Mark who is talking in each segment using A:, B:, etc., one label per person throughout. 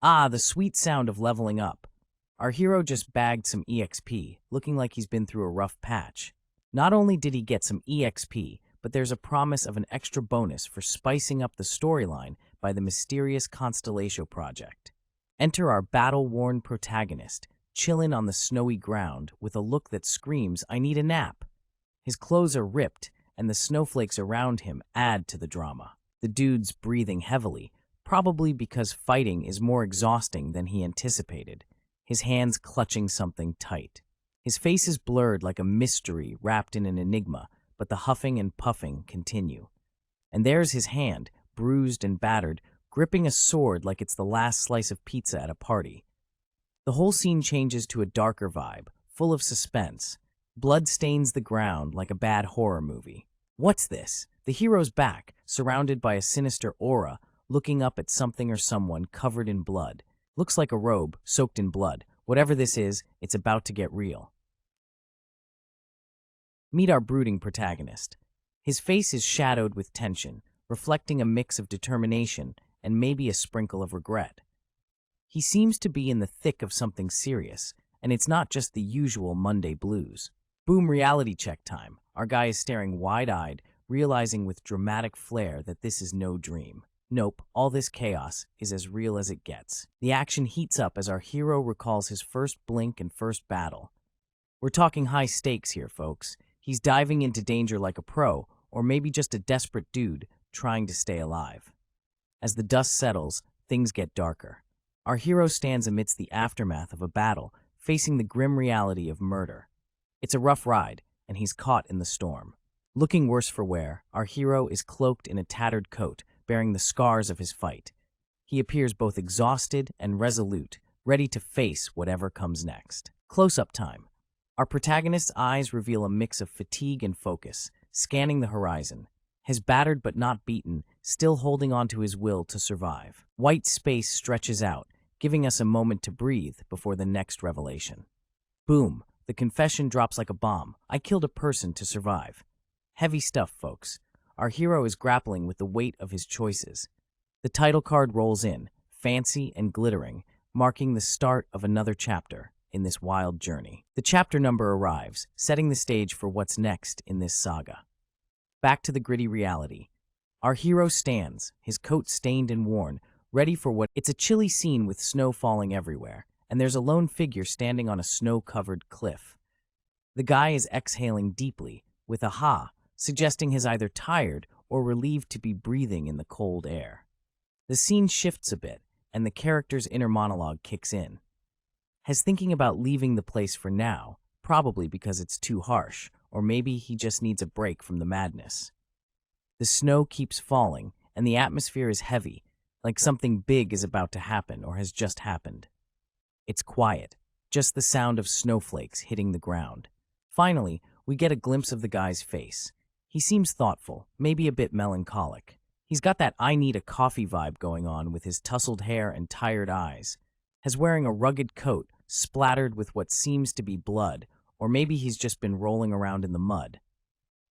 A: Ah, the sweet sound of leveling up. Our hero just bagged some EXP, looking like he's been through a rough patch. Not only did he get some EXP, but there's a promise of an extra bonus for spicing up the storyline by the mysterious Constellatio project. Enter our battle-worn protagonist, chillin' on the snowy ground with a look that screams, "I need a nap." His clothes are ripped, and the snowflakes around him add to the drama. The dude's breathing heavily, probably because fighting is more exhausting than he anticipated, his hands clutching something tight. His face is blurred like a mystery wrapped in an enigma, but the huffing and puffing continue. And there's his hand, bruised and battered, gripping a sword like it's the last slice of pizza at a party. The whole scene changes to a darker vibe, full of suspense. Blood stains the ground like a bad horror movie. What's this? The hero's back, surrounded by a sinister aura, looking up at something or someone covered in blood. Looks like a robe, soaked in blood. Whatever this is, it's about to get real. Meet our brooding protagonist. His face is shadowed with tension, reflecting a mix of determination and maybe a sprinkle of regret. He seems to be in the thick of something serious, and it's not just the usual Monday blues. Boom, reality check time. Our guy is staring wide-eyed, realizing with dramatic flair that this is no dream. Nope, all this chaos is as real as it gets. The action heats up as our hero recalls his first blink and first battle. We're talking high stakes here, folks. He's diving into danger like a pro, or maybe just a desperate dude trying to stay alive. As the dust settles, things get darker. Our hero stands amidst the aftermath of a battle, facing the grim reality of murder. It's a rough ride, and he's caught in the storm. Looking worse for wear, our hero is cloaked in a tattered coat, bearing the scars of his fight. He appears both exhausted and resolute, ready to face whatever comes next. Close-up time. Our protagonist's eyes reveal a mix of fatigue and focus, scanning the horizon. His battered but not beaten, still holding on to his will to survive. White space stretches out, giving us a moment to breathe before the next revelation. Boom, the confession drops like a bomb. I killed a person to survive. Heavy stuff, folks. Our hero is grappling with the weight of his choices. The title card rolls in, fancy and glittering, marking the start of another chapter in this wild journey. The chapter number arrives, setting the stage for what's next in this saga. Back to the gritty reality. Our hero stands, his coat stained and worn, ready for what... It's a chilly scene with snow falling everywhere, and there's a lone figure standing on a snow-covered cliff. The guy is exhaling deeply, with a ha, suggesting he's either tired or relieved to be breathing in the cold air. The scene shifts a bit, and the character's inner monologue kicks in. He's thinking about leaving the place for now, probably because it's too harsh, or maybe he just needs a break from the madness. The snow keeps falling, and the atmosphere is heavy, like something big is about to happen or has just happened. It's quiet, just the sound of snowflakes hitting the ground. Finally, we get a glimpse of the guy's face. He seems thoughtful, maybe a bit melancholic. He's got that "I need a coffee" vibe going on with his tousled hair and tired eyes. He's wearing a rugged coat, splattered with what seems to be blood, or maybe he's just been rolling around in the mud.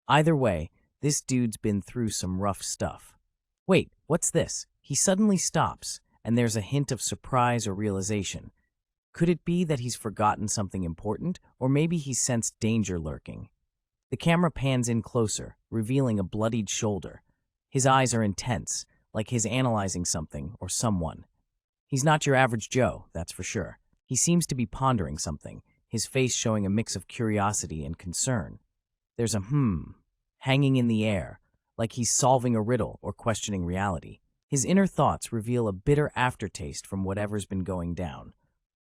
A: Either way, this dude's been through some rough stuff. Wait, what's this? He suddenly stops, and there's a hint of surprise or realization. Could it be that he's forgotten something important, or maybe he's sensed danger lurking? The camera pans in closer, revealing a bloodied shoulder. His eyes are intense, like he's analyzing something or someone. He's not your average Joe, that's for sure. He seems to be pondering something, his face showing a mix of curiosity and concern. There's a hanging in the air, like he's solving a riddle or questioning reality. His inner thoughts reveal a bitter aftertaste from whatever's been going down.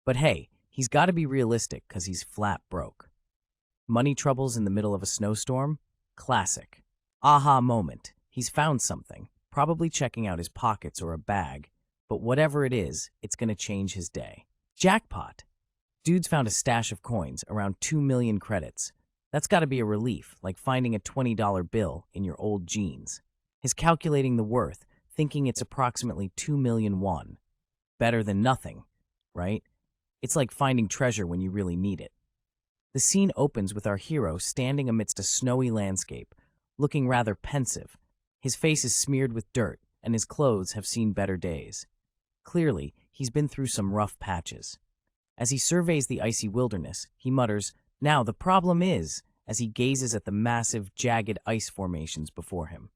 A: But hey, he's got to be realistic because he's flat broke. Money troubles in the middle of a snowstorm? Classic. Aha moment. He's found something, probably checking out his pockets or a bag, but whatever it is, it's going to change his day. Jackpot. Dude's found a stash of coins, around 2 million credits. That's got to be a relief, like finding a $20 bill in your old jeans. He's calculating the worth, thinking it's approximately 2 million won. Better than nothing, right? It's like finding treasure when you really need it. The scene opens with our hero standing amidst a snowy landscape, looking rather pensive. His face is smeared with dirt, and his clothes have seen better days. Clearly, he's been through some rough patches. As he surveys the icy wilderness, he mutters, "Now the problem is," as he gazes at the massive, jagged ice formations before him.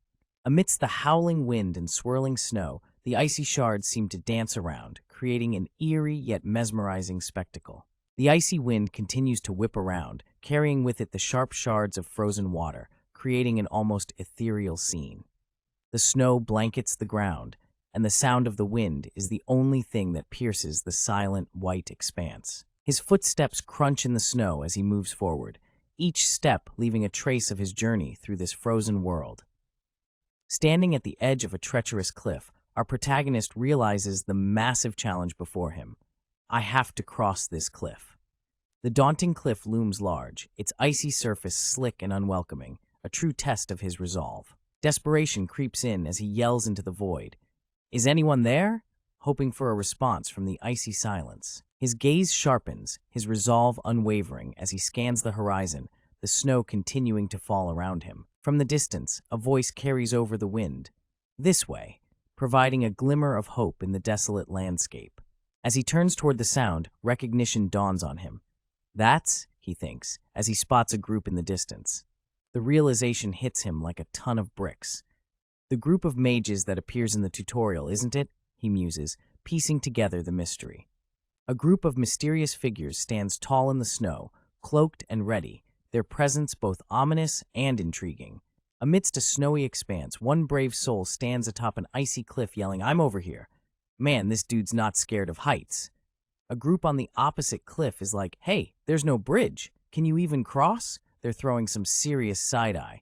A: Amidst the howling wind and swirling snow, the icy shards seem to dance around, creating an eerie yet mesmerizing spectacle. The icy wind continues to whip around, carrying with it the sharp shards of frozen water, creating an almost ethereal scene. The snow blankets the ground, and the sound of the wind is the only thing that pierces the silent, white expanse. His footsteps crunch in the snow as he moves forward, each step leaving a trace of his journey through this frozen world. Standing at the edge of a treacherous cliff, our protagonist realizes the massive challenge before him. I have to cross this cliff. The daunting cliff looms large, its icy surface slick and unwelcoming, a true test of his resolve. Desperation creeps in as he yells into the void. "Is anyone there?" hoping for a response from the icy silence. His gaze sharpens, his resolve unwavering as he scans the horizon, the snow continuing to fall around him. From the distance, a voice carries over the wind. "This way," providing a glimmer of hope in the desolate landscape. As he turns toward the sound, recognition dawns on him. "That's," he thinks, as he spots a group in the distance. The realization hits him like a ton of bricks. "The group of mages that appears in the tutorial, isn't it?" he muses, piecing together the mystery. A group of mysterious figures stands tall in the snow, cloaked and ready, their presence both ominous and intriguing. Amidst a snowy expanse, one brave soul stands atop an icy cliff yelling, "I'm over here. Man, this dude's not scared of heights." A group on the opposite cliff is like, "Hey, there's no bridge. Can you even cross?" They're throwing some serious side-eye.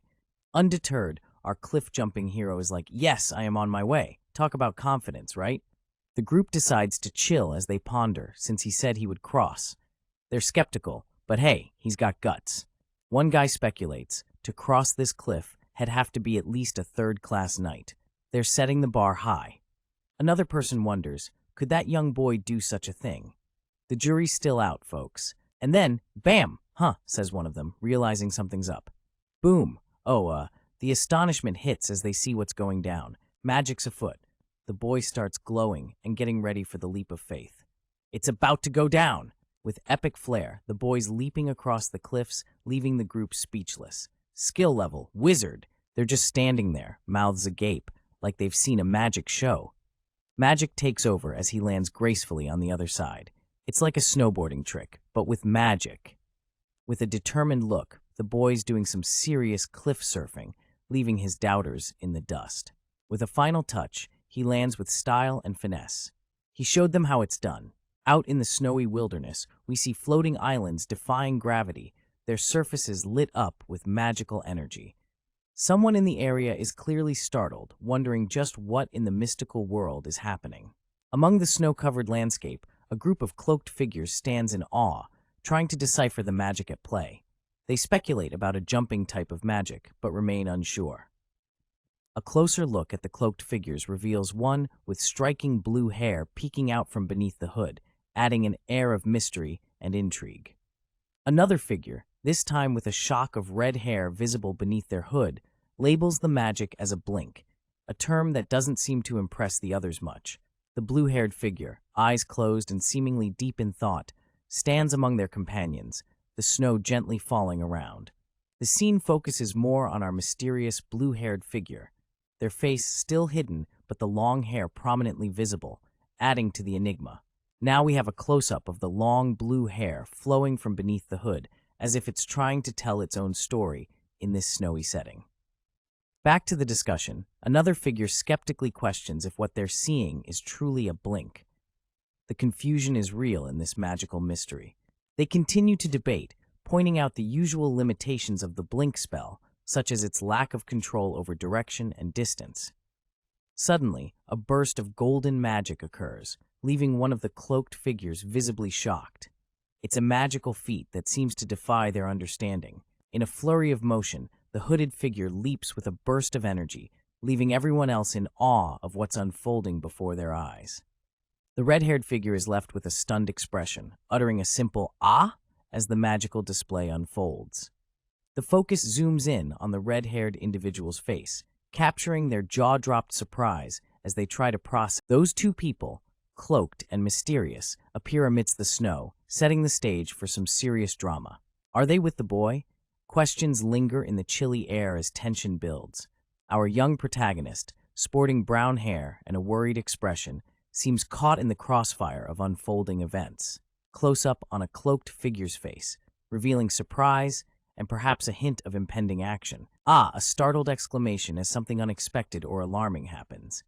A: Undeterred, our cliff-jumping hero is like, "Yes, I am on my way." Talk about confidence, right? The group decides to chill as they ponder, since he said he would cross. They're skeptical, but hey, he's got guts. One guy speculates, to cross this cliff, he'd have to be at least a third-class knight. They're setting the bar high. Another person wonders, could that young boy do such a thing? The jury's still out, folks. And then, bam! "Huh," says one of them, realizing something's up. Boom! The astonishment hits as they see what's going down. Magic's afoot. The boy starts glowing and getting ready for the leap of faith. It's about to go down! With epic flair, the boy's leaping across the cliffs, leaving the group speechless. Skill level, wizard. They're just standing there, mouths agape, like they've seen a magic show. Magic takes over as he lands gracefully on the other side. It's like a snowboarding trick, but with magic. With a determined look, the boy's doing some serious cliff surfing, leaving his doubters in the dust. With a final touch, he lands with style and finesse. He showed them how it's done. Out in the snowy wilderness, we see floating islands defying gravity, their surfaces lit up with magical energy. Someone in the area is clearly startled, wondering just what in the mystical world is happening. Among the snow-covered landscape, a group of cloaked figures stands in awe, trying to decipher the magic at play. They speculate about a jumping type of magic, but remain unsure. A closer look at the cloaked figures reveals one with striking blue hair peeking out from beneath the hood, adding an air of mystery and intrigue. Another figure, this time with a shock of red hair visible beneath their hood, labels the magic as a blink, a term that doesn't seem to impress the others much. The blue-haired figure, eyes closed and seemingly deep in thought, stands among their companions, the snow gently falling around. The scene focuses more on our mysterious blue-haired figure, their face still hidden but the long hair prominently visible, adding to the enigma. Now we have a close-up of the long blue hair flowing from beneath the hood, as if it's trying to tell its own story in this snowy setting. Back to the discussion, another figure skeptically questions if what they're seeing is truly a blink. The confusion is real in this magical mystery. They continue to debate, pointing out the usual limitations of the blink spell, such as its lack of control over direction and distance. Suddenly, a burst of golden magic occurs, leaving one of the cloaked figures visibly shocked. It's a magical feat that seems to defy their understanding. In a flurry of motion, the hooded figure leaps with a burst of energy, leaving everyone else in awe of what's unfolding before their eyes. The red-haired figure is left with a stunned expression, uttering a simple "ah" as the magical display unfolds. The focus zooms in on the red-haired individual's face, capturing their jaw-dropped surprise as they try to process. Those two people, cloaked and mysterious, appear amidst the snow, setting the stage for some serious drama. Are they with the boy? Questions linger in the chilly air as tension builds. Our young protagonist, sporting brown hair and a worried expression, seems caught in the crossfire of unfolding events. Close up on a cloaked figure's face, revealing surprise and perhaps a hint of impending action. Ah, a startled exclamation as something unexpected or alarming happens.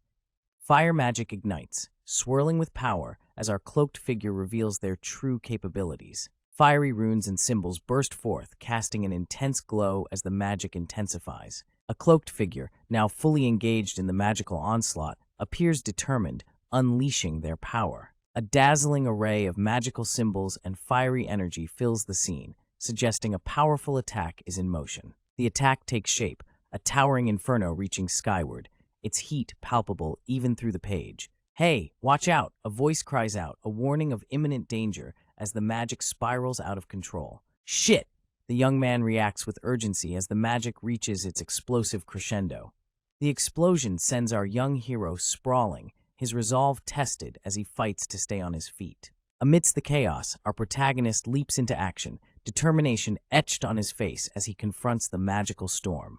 A: Fire magic ignites, swirling with power as our cloaked figure reveals their true capabilities. Fiery runes and symbols burst forth, casting an intense glow as the magic intensifies. A cloaked figure, now fully engaged in the magical onslaught, appears determined, unleashing their power. A dazzling array of magical symbols and fiery energy fills the scene, suggesting a powerful attack is in motion. The attack takes shape, a towering inferno reaching skyward, its heat palpable even through the page. Hey, watch out! A voice cries out, a warning of imminent danger as the magic spirals out of control. Shit! The young man reacts with urgency as the magic reaches its explosive crescendo. The explosion sends our young hero sprawling, his resolve tested as he fights to stay on his feet. Amidst the chaos, our protagonist leaps into action, determination etched on his face as he confronts the magical storm.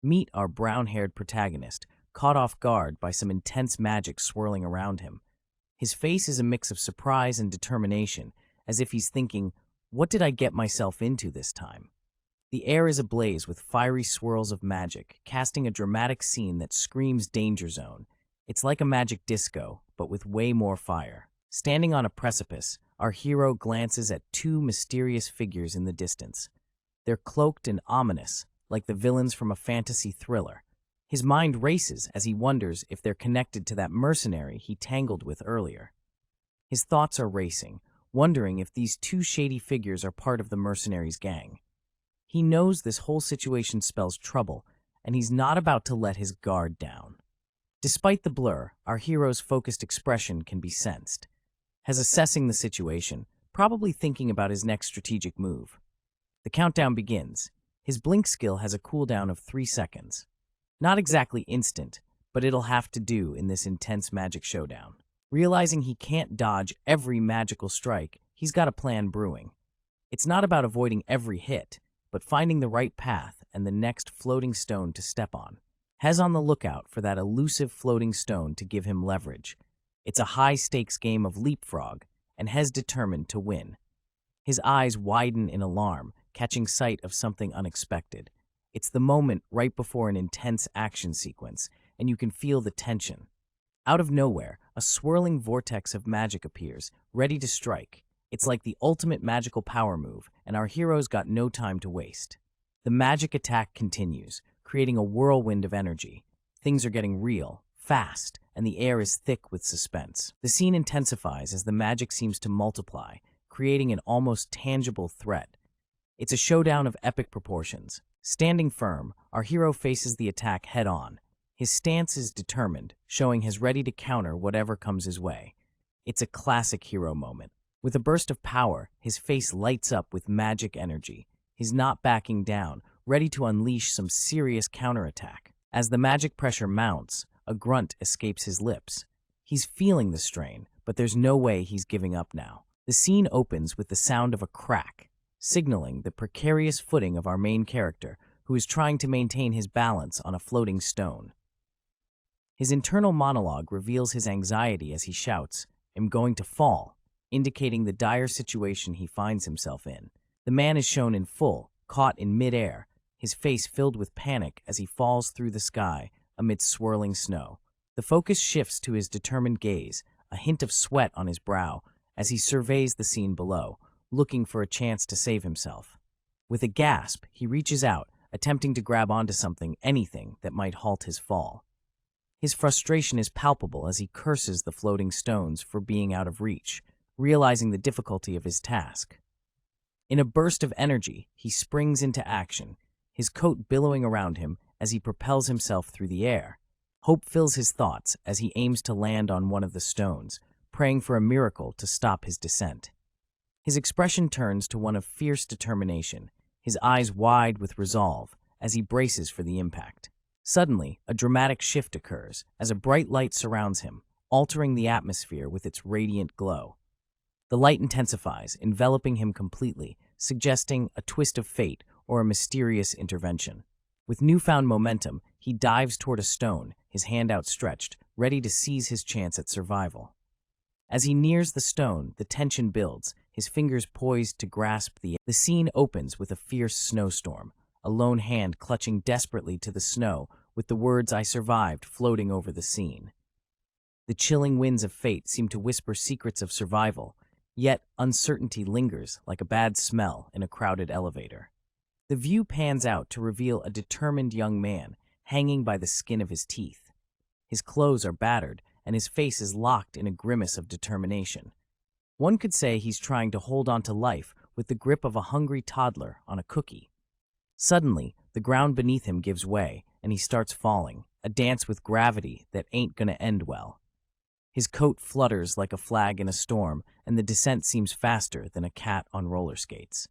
A: Meet our brown-haired protagonist, caught off guard by some intense magic swirling around him. His face is a mix of surprise and determination, as if he's thinking, "What did I get myself into this time?" The air is ablaze with fiery swirls of magic, casting a dramatic scene that screams danger zone. It's like a magic disco, but with way more fire. Standing on a precipice, our hero glances at two mysterious figures in the distance. They're cloaked and ominous, like the villains from a fantasy thriller. His mind races as he wonders if they're connected to that mercenary he tangled with earlier. His thoughts are racing, wondering if these two shady figures are part of the mercenary's gang. He knows this whole situation spells trouble, and he's not about to let his guard down. Despite the blur, our hero's focused expression can be sensed. As assessing the situation, probably thinking about his next strategic move. The countdown begins. His blink skill has a cooldown of 3 seconds. Not exactly instant, but it'll have to do in this intense magic showdown. Realizing he can't dodge every magical strike, he's got a plan brewing. It's not about avoiding every hit, but finding the right path and the next floating stone to step on. Hez on the lookout for that elusive floating stone to give him leverage. It's a high-stakes game of leapfrog, and Hez determined to win. His eyes widen in alarm, catching sight of something unexpected. It's the moment right before an intense action sequence, and you can feel the tension. Out of nowhere, a swirling vortex of magic appears, ready to strike. It's like the ultimate magical power move, and our hero's got no time to waste. The magic attack continues, creating a whirlwind of energy. Things are getting real, fast, and the air is thick with suspense. The scene intensifies as the magic seems to multiply, creating an almost tangible threat. It's a showdown of epic proportions. Standing firm, our hero faces the attack head-on. His stance is determined, showing he's ready to counter whatever comes his way. It's a classic hero moment. With a burst of power, his face lights up with magic energy. He's not backing down, ready to unleash some serious counterattack. As the magic pressure mounts, a grunt escapes his lips. He's feeling the strain, but there's no way he's giving up now. The scene opens with the sound of a crack, signaling the precarious footing of our main character, who is trying to maintain his balance on a floating stone. His internal monologue reveals his anxiety as he shouts, "I'm going to fall," indicating the dire situation he finds himself in. The man is shown in full, caught in midair, his face filled with panic as he falls through the sky amidst swirling snow. The focus shifts to his determined gaze, a hint of sweat on his brow, as he surveys the scene below, looking for a chance to save himself. With a gasp, he reaches out, attempting to grab onto something, anything that might halt his fall. His frustration is palpable as he curses the floating stones for being out of reach, realizing the difficulty of his task. In a burst of energy, he springs into action, his coat billowing around him as he propels himself through the air. Hope fills his thoughts as he aims to land on one of the stones, praying for a miracle to stop his descent. His expression turns to one of fierce determination, his eyes wide with resolve as he braces for the impact. Suddenly, a dramatic shift occurs as a bright light surrounds him, altering the atmosphere with its radiant glow. The light intensifies, enveloping him completely, suggesting a twist of fate or a mysterious intervention. With newfound momentum, he dives toward a stone, his hand outstretched, ready to seize his chance at survival. As he nears the stone, the tension builds, his fingers poised to grasp the scene opens with a fierce snowstorm, a lone hand clutching desperately to the snow with the words "I survived" floating over the scene. The chilling winds of fate seem to whisper secrets of survival, yet uncertainty lingers like a bad smell in a crowded elevator. The view pans out to reveal a determined young man hanging by the skin of his teeth. His clothes are battered, and his face is locked in a grimace of determination. One could say he's trying to hold on to life with the grip of a hungry toddler on a cookie. Suddenly, the ground beneath him gives way, and he starts falling, a dance with gravity that ain't gonna end well. His coat flutters like a flag in a storm, and the descent seems faster than a cat on roller skates.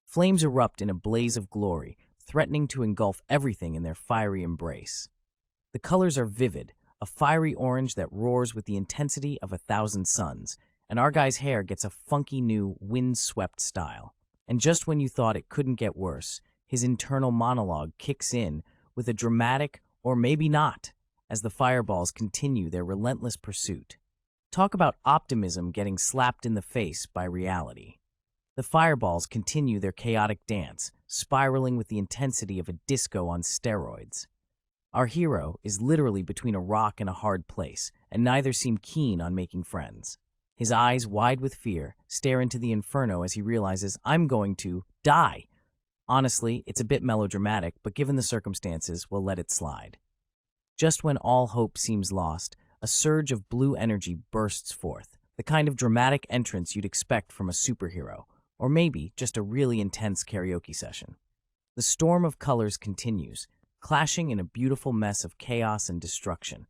A: Flames erupt in a blaze of glory, threatening to engulf everything in their fiery embrace. The colors are vivid, a fiery orange that roars with the intensity of 1,000 suns, and our guy's hair gets a funky new wind-swept style. And just when you thought it couldn't get worse, his internal monologue kicks in with a dramatic, or maybe not, as the fireballs continue their relentless pursuit. Talk about optimism getting slapped in the face by reality. The fireballs continue their chaotic dance, spiraling with the intensity of a disco on steroids. Our hero is literally between a rock and a hard place, and neither seem keen on making friends. His eyes, wide with fear, stare into the inferno as he realizes, "I'm going to die." Honestly, it's a bit melodramatic, but given the circumstances, we'll let it slide. Just when all hope seems lost, a surge of blue energy bursts forth, the kind of dramatic entrance you'd expect from a superhero, or maybe just a really intense karaoke session. The storm of colors continues, clashing in a beautiful mess of chaos and destruction.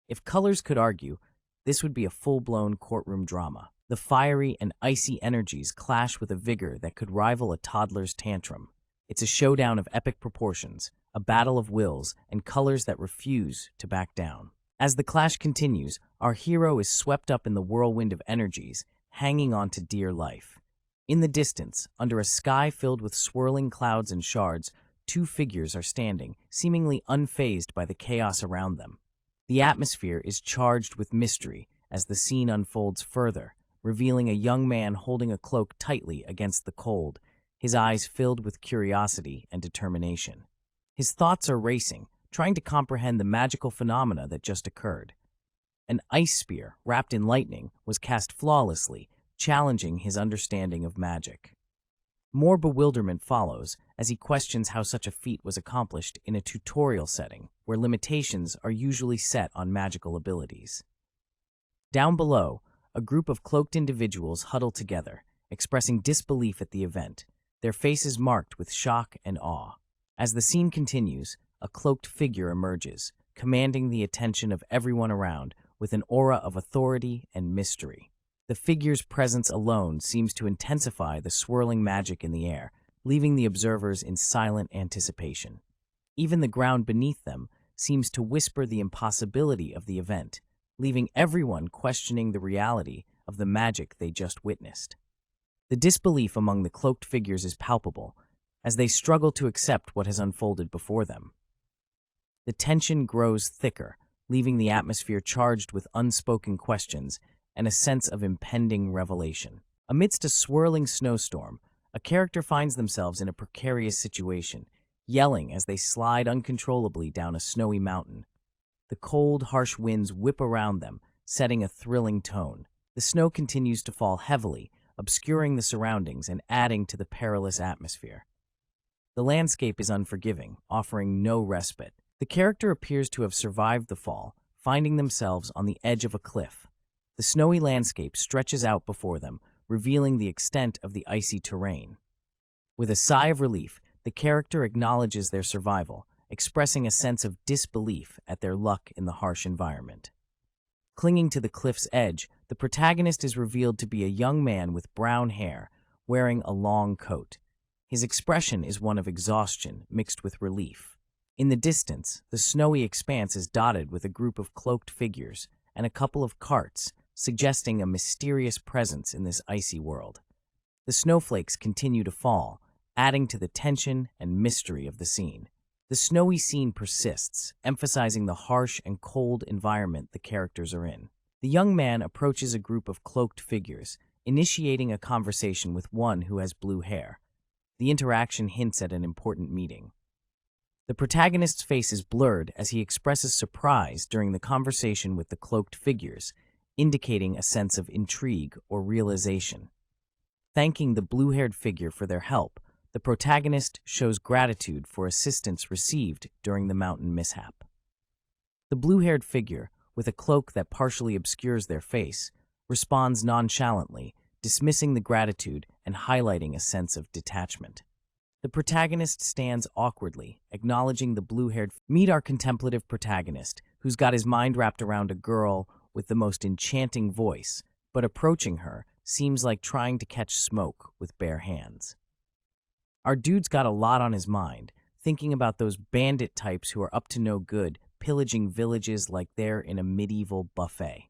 A: If colors could argue, this would be a full-blown courtroom drama. The fiery and icy energies clash with a vigor that could rival a toddler's tantrum. It's a showdown of epic proportions, a battle of wills and colors that refuse to back down. As the clash continues, our hero is swept up in the whirlwind of energies, hanging on to dear life. In the distance, under a sky filled with swirling clouds and shards, two figures are standing, seemingly unfazed by the chaos around them. The atmosphere is charged with mystery as the scene unfolds further, revealing a young man holding a cloak tightly against the cold, his eyes filled with curiosity and determination. His thoughts are racing, trying to comprehend the magical phenomena that just occurred. An ice spear, wrapped in lightning, was cast flawlessly, challenging his understanding of magic. More bewilderment follows as he questions how such a feat was accomplished in a tutorial setting where limitations are usually set on magical abilities. Down below, a group of cloaked individuals huddle together, expressing disbelief at the event, their faces marked with shock and awe. As the scene continues, a cloaked figure emerges, commanding the attention of everyone around with an aura of authority and mystery. The figure's presence alone seems to intensify the swirling magic in the air, leaving the observers in silent anticipation. Even the ground beneath them seems to whisper the impossibility of the event, leaving everyone questioning the reality of the magic they just witnessed. The disbelief among the cloaked figures is palpable, as they struggle to accept what has unfolded before them. The tension grows thicker, leaving the atmosphere charged with unspoken questions and a sense of impending revelation. Amidst a swirling snowstorm, a character finds themselves in a precarious situation, yelling as they slide uncontrollably down a snowy mountain. The cold, harsh winds whip around them, setting a thrilling tone. The snow continues to fall heavily, obscuring the surroundings and adding to the perilous atmosphere. The landscape is unforgiving, offering no respite. The character appears to have survived the fall, finding themselves on the edge of a cliff. The snowy landscape stretches out before them, revealing the extent of the icy terrain. With a sigh of relief, the character acknowledges their survival, expressing a sense of disbelief at their luck in the harsh environment. Clinging to the cliff's edge, the protagonist is revealed to be a young man with brown hair, wearing a long coat. His expression is one of exhaustion mixed with relief. In the distance, the snowy expanse is dotted with a group of cloaked figures, and a couple of carts, suggesting a mysterious presence in this icy world. The snowflakes continue to fall, adding to the tension and mystery of the scene. The snowy scene persists, emphasizing the harsh and cold environment the characters are in. The young man approaches a group of cloaked figures, initiating a conversation with one who has blue hair. The interaction hints at an important meeting. The protagonist's face is blurred as he expresses surprise during the conversation with the cloaked figures, indicating a sense of intrigue or realization. Thanking the blue-haired figure for their help, the protagonist shows gratitude for assistance received during the mountain mishap. The blue-haired figure, with a cloak that partially obscures their face, responds nonchalantly, dismissing the gratitude and highlighting a sense of detachment. The protagonist stands awkwardly, acknowledging the blue-haired. Meet our contemplative protagonist, who's got his mind wrapped around a girl with the most enchanting voice, but approaching her seems like trying to catch smoke with bare hands. Our dude's got a lot on his mind, thinking about those bandit types who are up to no good, pillaging villages like they're in a medieval buffet.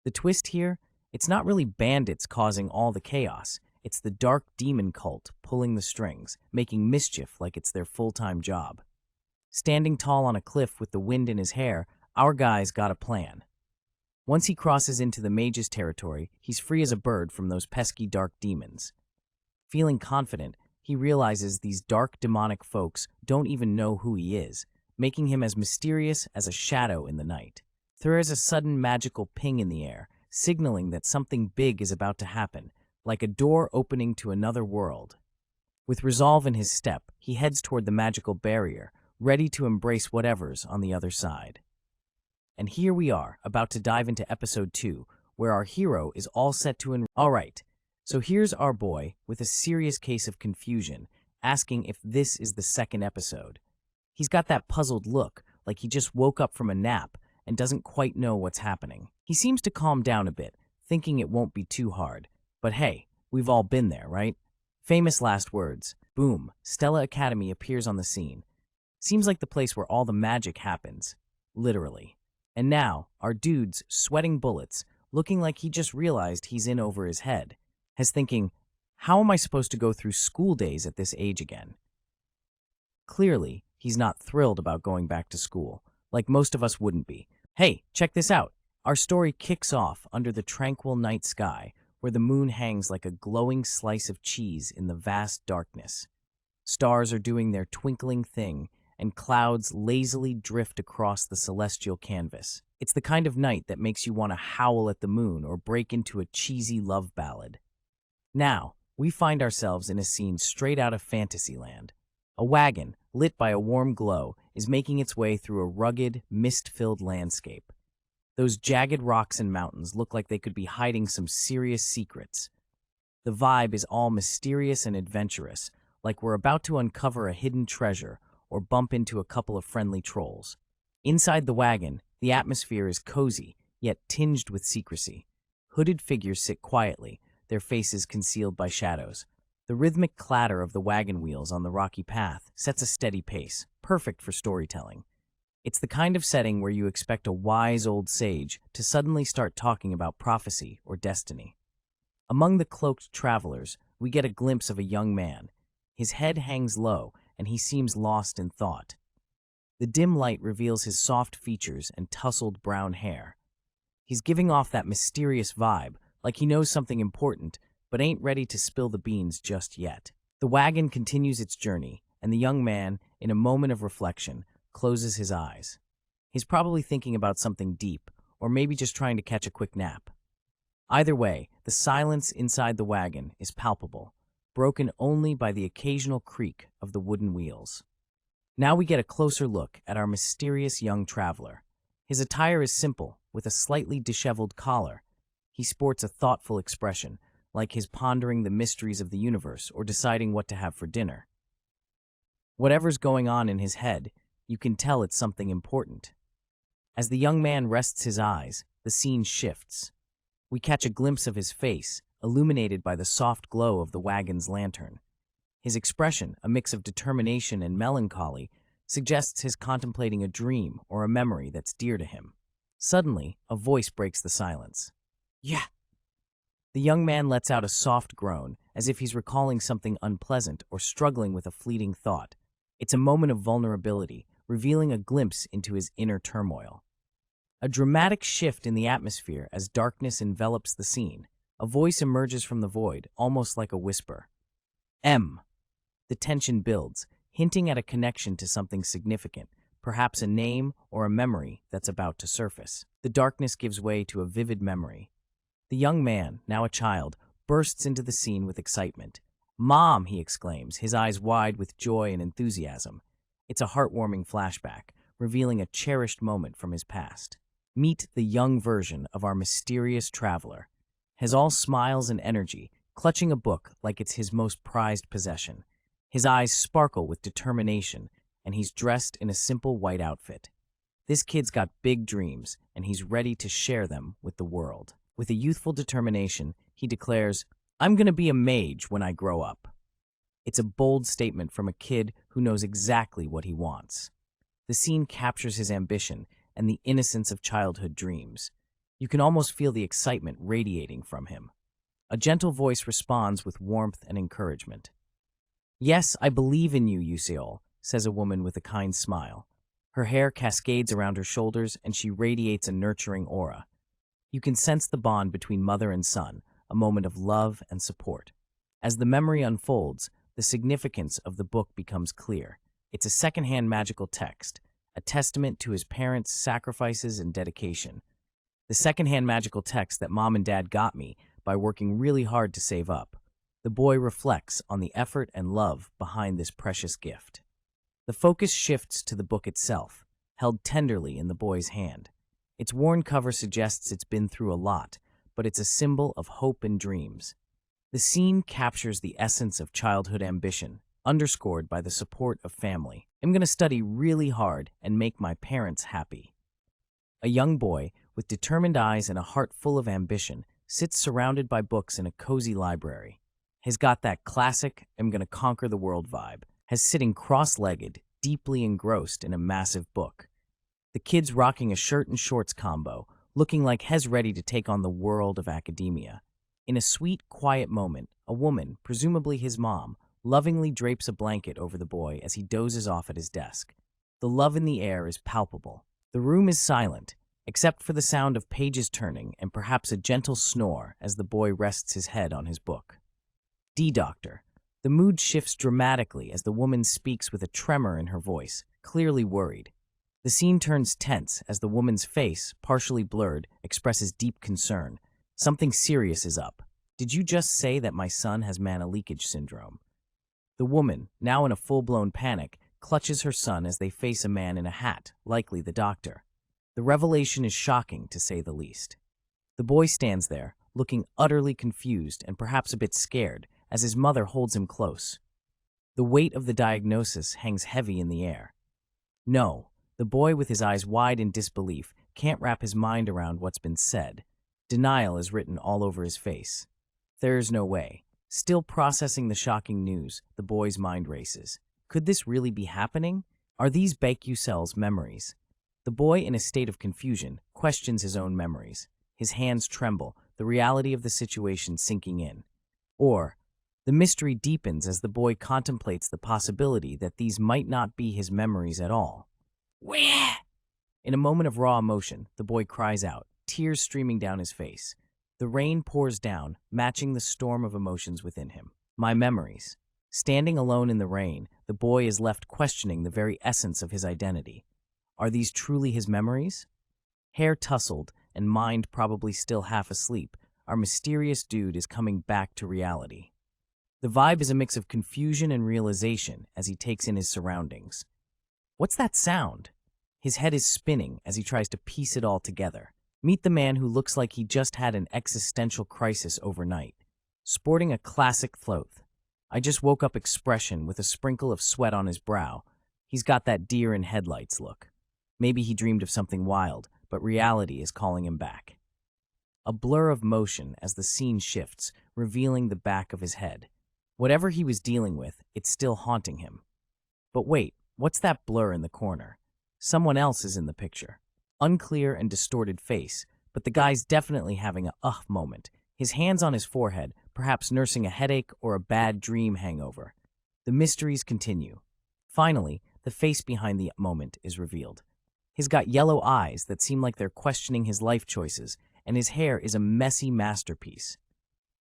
A: The twist here? It's not really bandits causing all the chaos. It's the dark demon cult pulling the strings, making mischief like it's their full-time job. Standing tall on a cliff with the wind in his hair, our guy's got a plan. Once he crosses into the mage's territory, he's free as a bird from those pesky dark demons. Feeling confident, he realizes these dark demonic folks don't even know who he is, making him as mysterious as a shadow in the night. There is a sudden magical ping in the air, signaling that something big is about to happen, like a door opening to another world. With resolve in his step, he heads toward the magical barrier, ready to embrace whatever's on the other side. And here we are, about to dive into episode 2, where our hero is all set to Alright, so here's our boy with a serious case of confusion, asking if this is the second episode. He's got that puzzled look, like he just woke up from a nap and doesn't quite know what's happening. He seems to calm down a bit, thinking it won't be too hard. But hey, we've all been there, right? Famous last words. Boom, Stella Academy appears on the scene. Seems like the place where all the magic happens. Literally. And now, our dude's sweating bullets, looking like he just realized he's in over his head, has thinking, how am I supposed to go through school days at this age again? Clearly, he's not thrilled about going back to school, like most of us wouldn't be. Hey, check this out. Our story kicks off under the tranquil night sky, where the moon hangs like a glowing slice of cheese in the vast darkness. Stars are doing their twinkling thing, and clouds lazily drift across the celestial canvas. It's the kind of night that makes you want to howl at the moon or break into a cheesy love ballad. Now, we find ourselves in a scene straight out of Fantasyland. A wagon, lit by a warm glow, is making its way through a rugged, mist-filled landscape. Those jagged rocks and mountains look like they could be hiding some serious secrets. The vibe is all mysterious and adventurous, like we're about to uncover a hidden treasure or bump into a couple of friendly trolls. Inside the wagon, the atmosphere is cozy, yet tinged with secrecy. Hooded figures sit quietly, their faces concealed by shadows. The rhythmic clatter of the wagon wheels on the rocky path sets a steady pace, perfect for storytelling. It's the kind of setting where you expect a wise old sage to suddenly start talking about prophecy or destiny. Among the cloaked travelers, we get a glimpse of a young man. His head hangs low, and he seems lost in thought. The dim light reveals his soft features and tousled brown hair. He's giving off that mysterious vibe, like he knows something important, but ain't ready to spill the beans just yet. The wagon continues its journey, and the young man, in a moment of reflection, closes his eyes. He's probably thinking about something deep, or maybe just trying to catch a quick nap. Either way, the silence inside the wagon is palpable, broken only by the occasional creak of the wooden wheels. Now we get a closer look at our mysterious young traveler. His attire is simple, with a slightly disheveled collar. He sports a thoughtful expression, like he's pondering the mysteries of the universe or deciding what to have for dinner. Whatever's going on in his head, you can tell it's something important. As the young man rests his eyes, the scene shifts. We catch a glimpse of his face, illuminated by the soft glow of the wagon's lantern. His expression, a mix of determination and melancholy, suggests he's contemplating a dream or a memory that's dear to him. Suddenly, a voice breaks the silence. Yeah. The young man lets out a soft groan, as if he's recalling something unpleasant or struggling with a fleeting thought. It's a moment of vulnerability, revealing a glimpse into his inner turmoil. A dramatic shift in the atmosphere as darkness envelops the scene. A voice emerges from the void, almost like a whisper. M. The tension builds, hinting at a connection to something significant, perhaps a name or a memory that's about to surface. The darkness gives way to a vivid memory. The young man, now a child, bursts into the scene with excitement. "Mom!" he exclaims, his eyes wide with joy and enthusiasm. It's a heartwarming flashback, revealing a cherished moment from his past. Meet the young version of our mysterious traveler. Has all smiles and energy, clutching a book like it's his most prized possession. His eyes sparkle with determination, and he's dressed in a simple white outfit. This kid's got big dreams, and he's ready to share them with the world. With a youthful determination, he declares, "I'm gonna be a mage when I grow up." It's a bold statement from a kid who knows exactly what he wants. The scene captures his ambition and the innocence of childhood dreams. You can almost feel the excitement radiating from him. A gentle voice responds with warmth and encouragement. "Yes, I believe in you, Yuseol," says a woman with a kind smile. Her hair cascades around her shoulders and she radiates a nurturing aura. You can sense the bond between mother and son, a moment of love and support. As the memory unfolds, the significance of the book becomes clear. It's a secondhand magical text, a testament to his parents' sacrifices and dedication. The secondhand magical text that mom and dad got me by working really hard to save up. The boy reflects on the effort and love behind this precious gift. The focus shifts to the book itself, held tenderly in the boy's hand. Its worn cover suggests it's been through a lot, but it's a symbol of hope and dreams. The scene captures the essence of childhood ambition, underscored by the support of family. "I'm going to study really hard and make my parents happy." A young boy, with determined eyes and a heart full of ambition, sits surrounded by books in a cozy library. He's got that classic, "I'm going to conquer the world" vibe, has sitting cross-legged, deeply engrossed in a massive book. The kid's rocking a shirt and shorts combo, looking like he's ready to take on the world of academia. In a sweet, quiet moment, a woman, presumably his mom, lovingly drapes a blanket over the boy as he dozes off at his desk. The love in the air is palpable. The room is silent, except for the sound of pages turning and perhaps a gentle snore as the boy rests his head on his book. Doctor. The mood shifts dramatically as the woman speaks with a tremor in her voice, clearly worried. The scene turns tense as the woman's face, partially blurred, expresses deep concern. Something serious is up. "Did you just say that my son has mana leakage syndrome?" The woman, now in a full-blown panic, clutches her son as they face a man in a hat, likely the doctor. The revelation is shocking, to say the least. The boy stands there, looking utterly confused and perhaps a bit scared, as his mother holds him close. The weight of the diagnosis hangs heavy in the air. No, the boy, with his eyes wide in disbelief, can't wrap his mind around what's been said. Denial is written all over his face. There's no way. Still processing the shocking news, the boy's mind races. Could this really be happening? Are these Baekusel's memories? The boy, in a state of confusion, questions his own memories. His hands tremble, the reality of the situation sinking in. Or, the mystery deepens as the boy contemplates the possibility that these might not be his memories at all. "Where?" In a moment of raw emotion, the boy cries out, tears streaming down his face. The rain pours down, matching the storm of emotions within him. My memories. Standing alone in the rain, the boy is left questioning the very essence of his identity. Are these truly his memories? Hair tousled and mind probably still half asleep, our mysterious dude is coming back to reality. The vibe is a mix of confusion and realization as he takes in his surroundings. What's that sound? His head is spinning as he tries to piece it all together. Meet the man who looks like he just had an existential crisis overnight. Sporting a classic cloth, I just woke up expression with a sprinkle of sweat on his brow. He's got that deer in headlights look. Maybe he dreamed of something wild, but reality is calling him back. A blur of motion as the scene shifts, revealing the back of his head. Whatever he was dealing with, it's still haunting him. But wait, what's that blur in the corner? Someone else is in the picture. Unclear and distorted face, but the guy's definitely having a moment. His hands on his forehead, perhaps nursing a headache or a bad dream hangover. The mysteries continue. Finally, the face behind the moment is revealed. He's got yellow eyes that seem like they're questioning his life choices, and his hair is a messy masterpiece.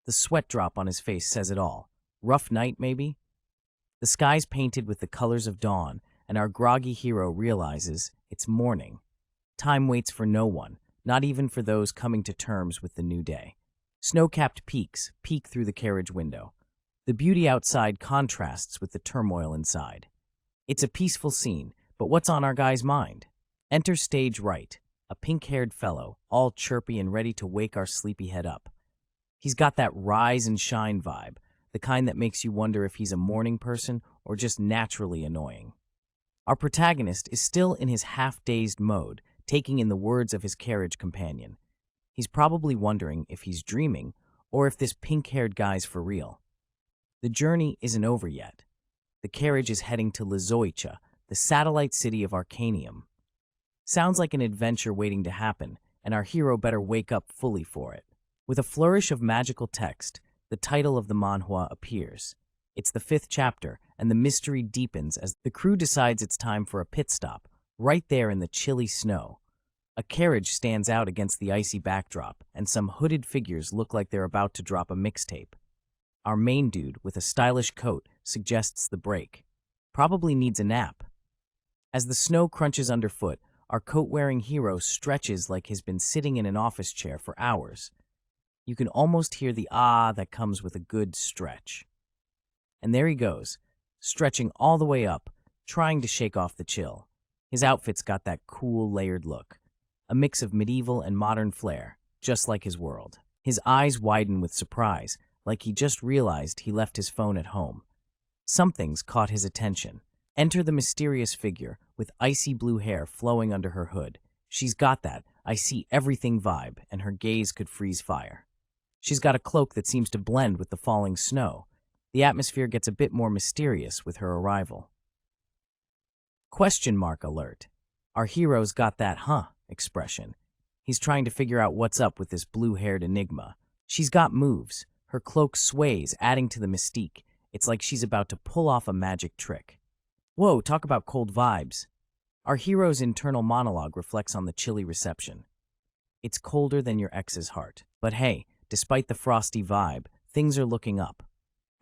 A: The sweat drop on his face says it all. Rough night, maybe? The sky's painted with the colors of dawn, and our groggy hero realizes it's morning. Time waits for no one, not even for those coming to terms with the new day. Snow-capped peaks peek through the carriage window. The beauty outside contrasts with the turmoil inside. It's a peaceful scene, but what's on our guy's mind? Enter stage right, a pink-haired fellow, all chirpy and ready to wake our sleepyhead up. He's got that rise and shine vibe, the kind that makes you wonder if he's a morning person or just naturally annoying. Our protagonist is still in his half-dazed mode, taking in the words of his carriage companion. He's probably wondering if he's dreaming or if this pink-haired guy's for real. The journey isn't over yet. The carriage is heading to Lizoicha, the satellite city of Arcanium. Sounds like an adventure waiting to happen, and our hero better wake up fully for it. With a flourish of magical text, the title of the manhwa appears. It's the 5th chapter, and the mystery deepens as the crew decides it's time for a pit stop, right there in the chilly snow. A carriage stands out against the icy backdrop, and some hooded figures look like they're about to drop a mixtape. Our main dude, with a stylish coat, suggests the break. Probably needs a nap. As the snow crunches underfoot, our coat-wearing hero stretches like he's been sitting in an office chair for hours. You can almost hear the that comes with a good stretch. And there he goes, stretching all the way up, trying to shake off the chill. His outfit's got that cool, layered look. A mix of medieval and modern flair, just like his world. His eyes widen with surprise, like he just realized he left his phone at home. Something's caught his attention. Enter the mysterious figure, with icy blue hair flowing under her hood. She's got that I see everything vibe, and her gaze could freeze fire. She's got a cloak that seems to blend with the falling snow. The atmosphere gets a bit more mysterious with her arrival. Question mark alert. Our hero's got that expression. He's trying to figure out what's up with this blue-haired enigma. She's got moves. Her cloak sways, adding to the mystique. It's like she's about to pull off a magic trick. Whoa, talk about cold vibes. Our hero's internal monologue reflects on the chilly reception. It's colder than your ex's heart. But hey, despite the frosty vibe, things are looking up.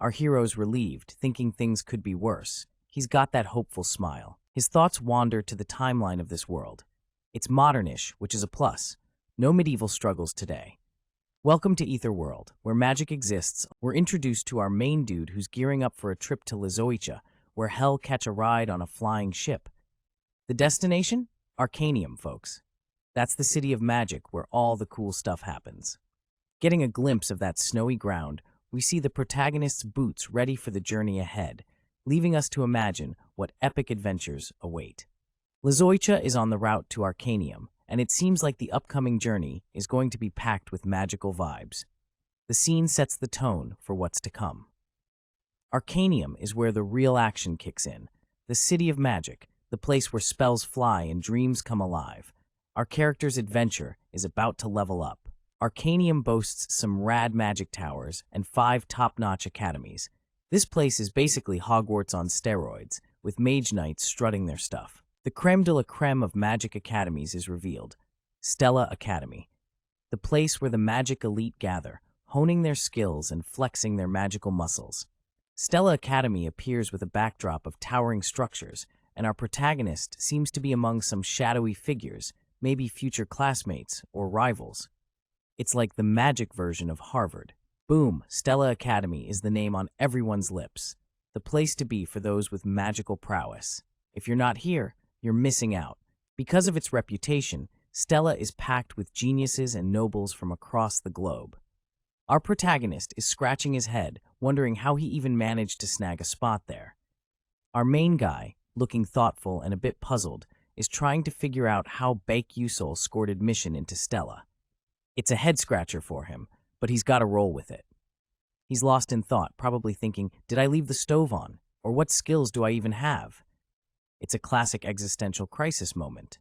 A: Our hero's relieved, thinking things could be worse. He's got that hopeful smile. His thoughts wander to the timeline of this world. It's modernish, which is a plus. No medieval struggles today. Welcome to Ether World, where magic exists. We're introduced to our main dude who's gearing up for a trip to Lizoicha, where hell catch a ride on a flying ship. The destination? Arcanium, folks. That's the city of magic where all the cool stuff happens. Getting a glimpse of that snowy ground, we see the protagonist's boots ready for the journey ahead, leaving us to imagine what epic adventures await. Lizoicha is on the route to Arcanium, and it seems like the upcoming journey is going to be packed with magical vibes. The scene sets the tone for what's to come. Arcanium is where the real action kicks in, the city of magic, the place where spells fly and dreams come alive. Our character's adventure is about to level up. Arcanium boasts some rad magic towers and 5 top-notch academies. This place is basically Hogwarts on steroids, with mage knights strutting their stuff. The creme de la creme of magic academies is revealed. Stella Academy, the place where the magic elite gather, honing their skills and flexing their magical muscles. Stella Academy appears with a backdrop of towering structures, and our protagonist seems to be among some shadowy figures, maybe future classmates or rivals. It's like the magic version of Harvard. Boom, Stella Academy is the name on everyone's lips, the place to be for those with magical prowess. If you're not here, you're missing out. Because of its reputation, Stella is packed with geniuses and nobles from across the globe. Our protagonist is scratching his head, wondering how he even managed to snag a spot there. Our main guy, looking thoughtful and a bit puzzled, is trying to figure out how Baek Yusol scored admission into Stella. It's a head-scratcher for him, but he's got to roll with it. He's lost in thought, probably thinking, did I leave the stove on? Or what skills do I even have? It's a classic existential crisis moment.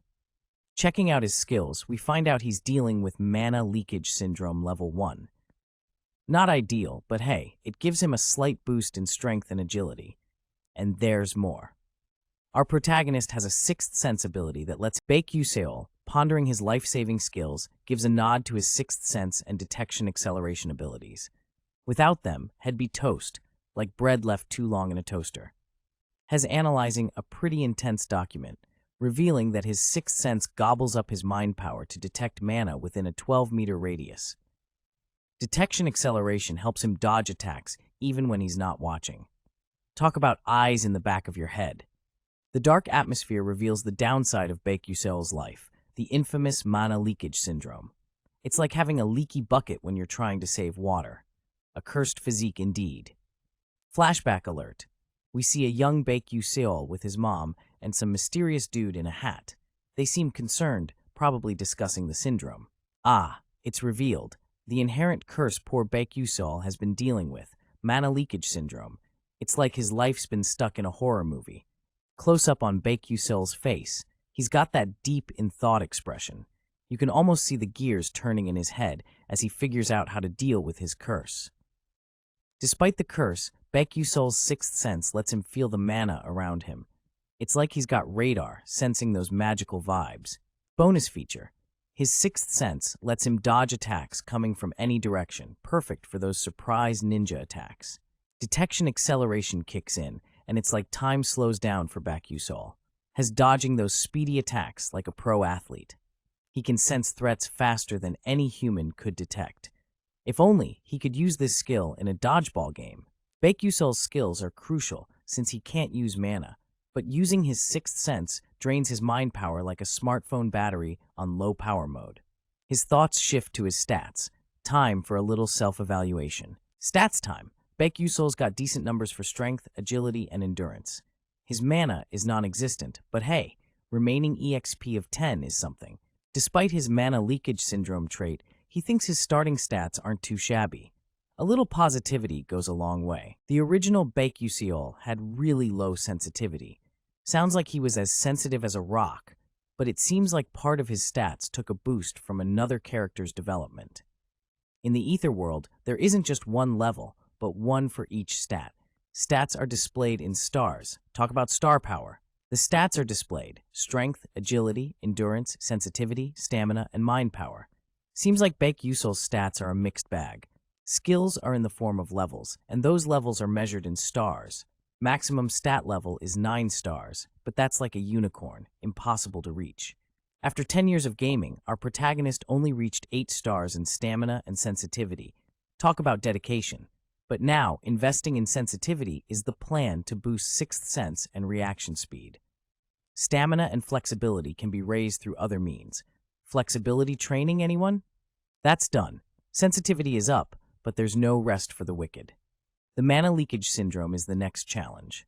A: Checking out his skills, we find out he's dealing with mana leakage syndrome level 1. Not ideal, but hey, it gives him a slight boost in strength and agility. And there's more. Our protagonist has a sixth sense ability that lets Baek pondering his life-saving skills, gives a nod to his sixth sense and detection acceleration abilities. Without them, he'd be toast, like bread left too long in a toaster. Has analyzing a pretty intense document, revealing that his sixth sense gobbles up his mind power to detect mana within a 12-meter radius. Detection acceleration helps him dodge attacks even when he's not watching. Talk about eyes in the back of your head. The dark atmosphere reveals the downside of Baek life, the infamous mana leakage syndrome. It's like having a leaky bucket when you're trying to save water. A cursed physique indeed. Flashback alert. We see a young Baek with his mom and some mysterious dude in a hat. They seem concerned, probably discussing the syndrome. It's revealed. The inherent curse poor Baek has been dealing with, mana leakage syndrome. It's like his life's been stuck in a horror movie. Close up on Baek face, he's got that deep in thought expression. You can almost see the gears turning in his head as he figures out how to deal with his curse. Despite the curse, Baek sixth sense lets him feel the mana around him. It's like he's got radar, sensing those magical vibes. Bonus feature. His sixth sense lets him dodge attacks coming from any direction, perfect for those surprise ninja attacks. Detection acceleration kicks in, and it's like time slows down for Baek has dodging those speedy attacks like a pro athlete. He can sense threats faster than any human could detect. If only he could use this skill in a dodgeball game. Baek skills are crucial since he can't use mana, but using his sixth sense drains his mind power like a smartphone battery on low power mode. His thoughts shift to his stats. Time for a little self-evaluation. Stats time. Baek got decent numbers for strength, agility, and endurance. His mana is non-existent, but hey, remaining EXP of 10 is something. Despite his mana leakage syndrome trait, he thinks his starting stats aren't too shabby. A little positivity goes a long way. The original Baek had really low sensitivity. Sounds like he was as sensitive as a rock, but it seems like part of his stats took a boost from another character's development. In the Ether world, there isn't just one level, but one for each stat. Stats are displayed in stars. Talk about star power. The stats are displayed: strength, agility, endurance, sensitivity, stamina, and mind power. Seems like Baek's stats are a mixed bag. Skills are in the form of levels, and those levels are measured in stars. Maximum stat level is 9 stars, but that's like a unicorn, impossible to reach. After 10 years of gaming, our protagonist only reached 8 stars in stamina and sensitivity. Talk about dedication. But now, investing in sensitivity is the plan to boost sixth sense and reaction speed. Stamina and flexibility can be raised through other means. Flexibility training, anyone? That's done. Sensitivity is up, but there's no rest for the wicked. The mana leakage syndrome is the next challenge.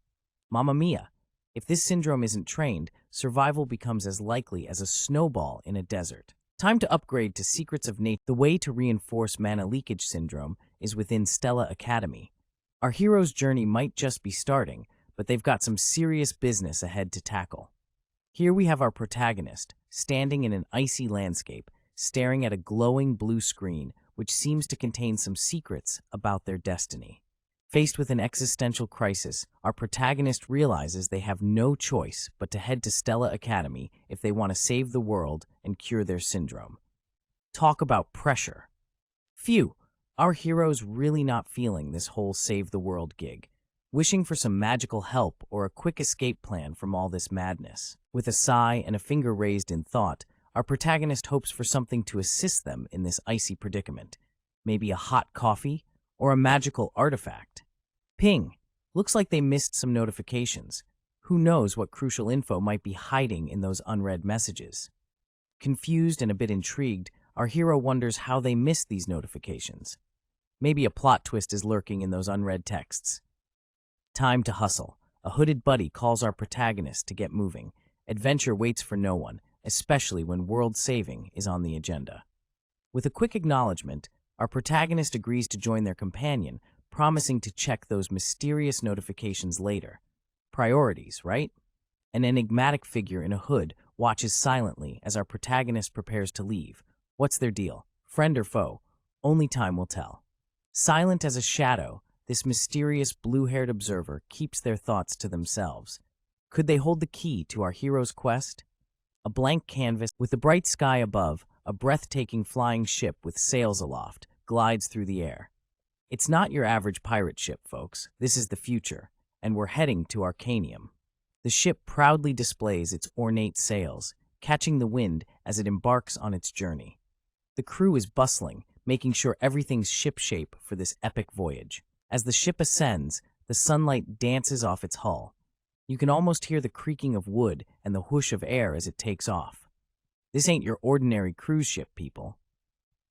A: Mamma mia! If this syndrome isn't trained, survival becomes as likely as a snowball in a desert. Time to upgrade to Secrets of Nature. The way to reinforce mana leakage syndrome is within Stella Academy. Our hero's journey might just be starting, but they've got some serious business ahead to tackle. Here we have our protagonist, standing in an icy landscape, staring at a glowing blue screen, which seems to contain some secrets about their destiny. Faced with an existential crisis, our protagonist realizes they have no choice but to head to Stella Academy if they want to save the world and cure their syndrome. Talk about pressure. Phew, our hero's really not feeling this whole save the world gig, wishing for some magical help or a quick escape plan from all this madness. With a sigh and a finger raised in thought, our protagonist hopes for something to assist them in this icy predicament. Maybe a hot coffee or a magical artifact. Ping! Looks like they missed some notifications. Who knows what crucial info might be hiding in those unread messages? Confused and a bit intrigued, our hero wonders how they missed these notifications. Maybe a plot twist is lurking in those unread texts. Time to hustle. A hooded buddy calls our protagonist to get moving. Adventure waits for no one, especially when world saving is on the agenda. With a quick acknowledgement, our protagonist agrees to join their companion, promising to check those mysterious notifications later. Priorities, right? An enigmatic figure in a hood watches silently as our protagonist prepares to leave. What's their deal? Friend or foe? Only time will tell. Silent as a shadow, this mysterious blue-haired observer keeps their thoughts to themselves. Could they hold the key to our hero's quest? A blank canvas with the bright sky above, a breathtaking flying ship with sails aloft, glides through the air. It's not your average pirate ship, folks. This is the future, and we're heading to Arcanium. The ship proudly displays its ornate sails, catching the wind as it embarks on its journey. The crew is bustling, making sure everything's shipshape for this epic voyage. As the ship ascends, the sunlight dances off its hull. You can almost hear the creaking of wood and the whoosh of air as it takes off. This ain't your ordinary cruise ship, people.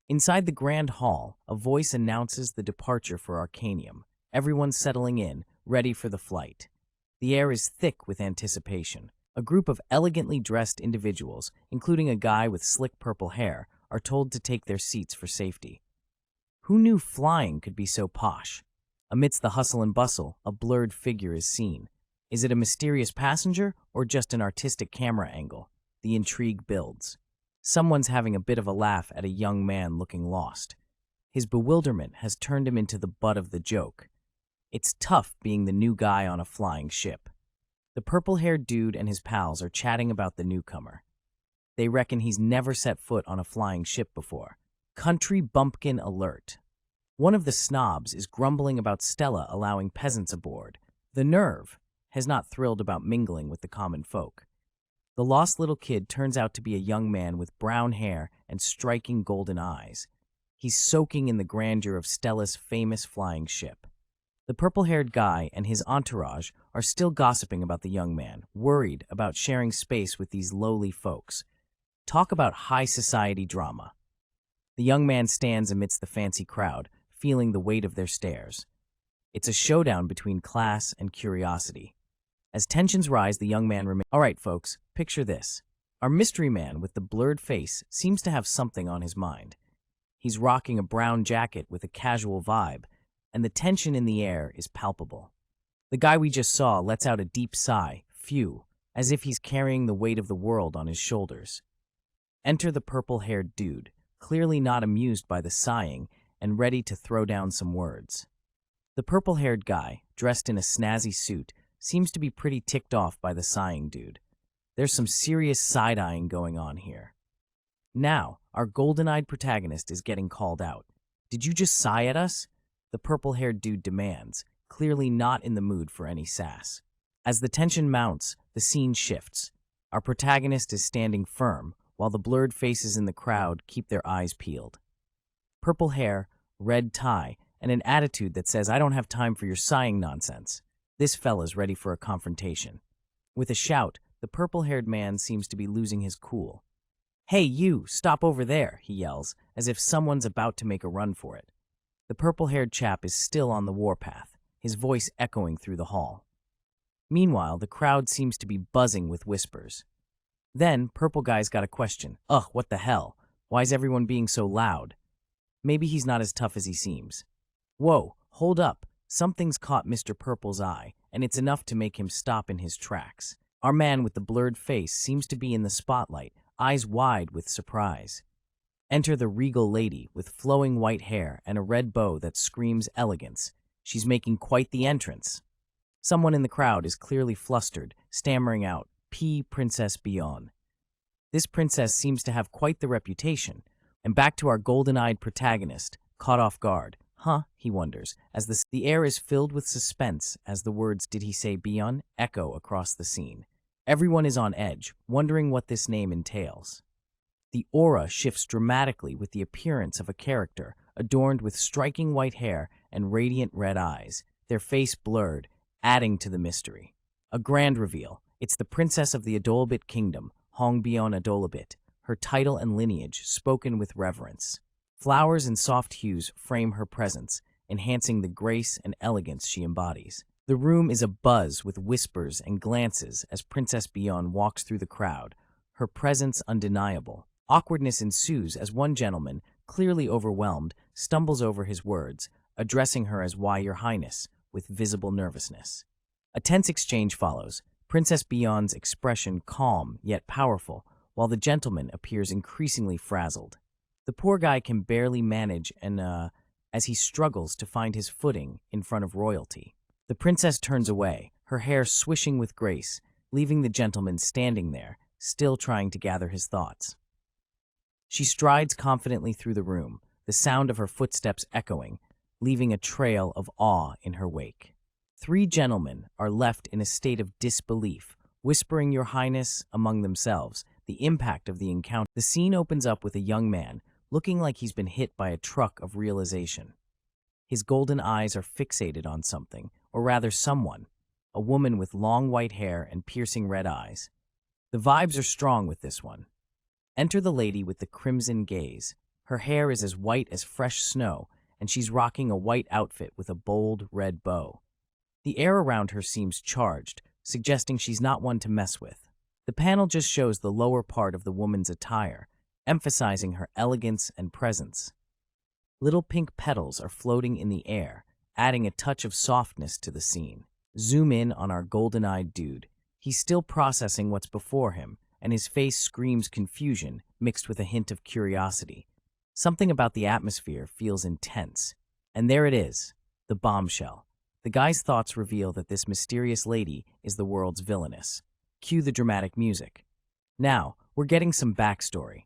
A: Inside the grand hall, a voice announces the departure for Arcanium. Everyone's settling in, ready for the flight. The air is thick with anticipation. A group of elegantly dressed individuals, including a guy with slick purple hair, are told to take their seats for safety. Who knew flying could be so posh? Amidst the hustle and bustle, a blurred figure is seen. Is it a mysterious passenger or just an artistic camera angle? The intrigue builds. Someone's having a bit of a laugh at a young man looking lost. His bewilderment has turned him into the butt of the joke. It's tough being the new guy on a flying ship. The purple-haired dude and his pals are chatting about the newcomer. They reckon he's never set foot on a flying ship before. Country bumpkin alert. One of the snobs is grumbling about Stella allowing peasants aboard. The nerve has not thrilled about mingling with the common folk. The lost little kid turns out to be a young man with brown hair and striking golden eyes. He's soaking in the grandeur of Stella's famous flying ship. The purple-haired guy and his entourage are still gossiping about the young man, worried about sharing space with these lowly folks. Talk about high society drama. The young man stands amidst the fancy crowd, feeling the weight of their stares. It's a showdown between class and curiosity. As tensions rise, the young man remains. All right, folks, picture this. Our mystery man with the blurred face seems to have something on his mind. He's rocking a brown jacket with a casual vibe, and the tension in the air is palpable. The guy we just saw lets out a deep sigh, phew, as if he's carrying the weight of the world on his shoulders. Enter the purple-haired dude, clearly not amused by the sighing and ready to throw down some words. The purple-haired guy, dressed in a snazzy suit, seems to be pretty ticked off by the sighing dude. There's some serious side-eyeing going on here. Now, our golden-eyed protagonist is getting called out. Did you just sigh at us? The purple-haired dude demands, clearly not in the mood for any sass. As the tension mounts, the scene shifts. Our protagonist is standing firm, while the blurred faces in the crowd keep their eyes peeled. Purple hair, red tie, and an attitude that says, "I don't have time for your sighing nonsense." This fella's ready for a confrontation. With a shout, the purple-haired man seems to be losing his cool. "Hey, you, stop over there," he yells, as if someone's about to make a run for it. The purple-haired chap is still on the warpath, his voice echoing through the hall. Meanwhile, the crowd seems to be buzzing with whispers. Then, Purple Guy's got a question. Ugh, what the hell? Why's everyone being so loud? Maybe he's not as tough as he seems. Whoa, hold up. Something's caught Mr. Purple's eye, and it's enough to make him stop in his tracks. Our man with the blurred face seems to be in the spotlight, eyes wide with surprise. Enter the regal lady with flowing white hair and a red bow that screams elegance. She's making quite the entrance. Someone in the crowd is clearly flustered, stammering out, "P. Princess Beyond." This princess seems to have quite the reputation. And back to our golden-eyed protagonist, caught off guard. Huh, he wonders, as the air is filled with suspense as the words "Did he say Beyond?" echo across the scene. Everyone is on edge, wondering what this name entails. The aura shifts dramatically with the appearance of a character adorned with striking white hair and radiant red eyes, their face blurred, adding to the mystery. A grand reveal. It's the princess of the Adolabit kingdom, Hongbyon Adolabit, her title and lineage spoken with reverence. Flowers and soft hues frame her presence, enhancing the grace and elegance she embodies. The room is abuzz with whispers and glances as Princess Beyond walks through the crowd, her presence undeniable. Awkwardness ensues as one gentleman, clearly overwhelmed, stumbles over his words, addressing her as "Why, Your Highness," with visible nervousness. A tense exchange follows. Princess Bion's expression calm yet powerful, while the gentleman appears increasingly frazzled. The poor guy can barely manage as he struggles to find his footing in front of royalty. The princess turns away, her hair swishing with grace, leaving the gentleman standing there, still trying to gather his thoughts. She strides confidently through the room, the sound of her footsteps echoing, leaving a trail of awe in her wake. Three gentlemen are left in a state of disbelief, whispering "Your Highness" among themselves, the impact of the encounter. The scene opens up with a young man, looking like he's been hit by a truck of realization. His golden eyes are fixated on something, or rather someone, a woman with long white hair and piercing red eyes. The vibes are strong with this one. Enter the lady with the crimson gaze. Her hair is as white as fresh snow, and she's rocking a white outfit with a bold red bow. The air around her seems charged, suggesting she's not one to mess with. The panel just shows the lower part of the woman's attire, emphasizing her elegance and presence. Little pink petals are floating in the air, adding a touch of softness to the scene. Zoom in on our golden-eyed dude. He's still processing what's before him, and his face screams confusion mixed with a hint of curiosity. Something about the atmosphere feels intense. And there it is, the bombshell. The guy's thoughts reveal that this mysterious lady is the world's villainess. Cue the dramatic music. Now, we're getting some backstory.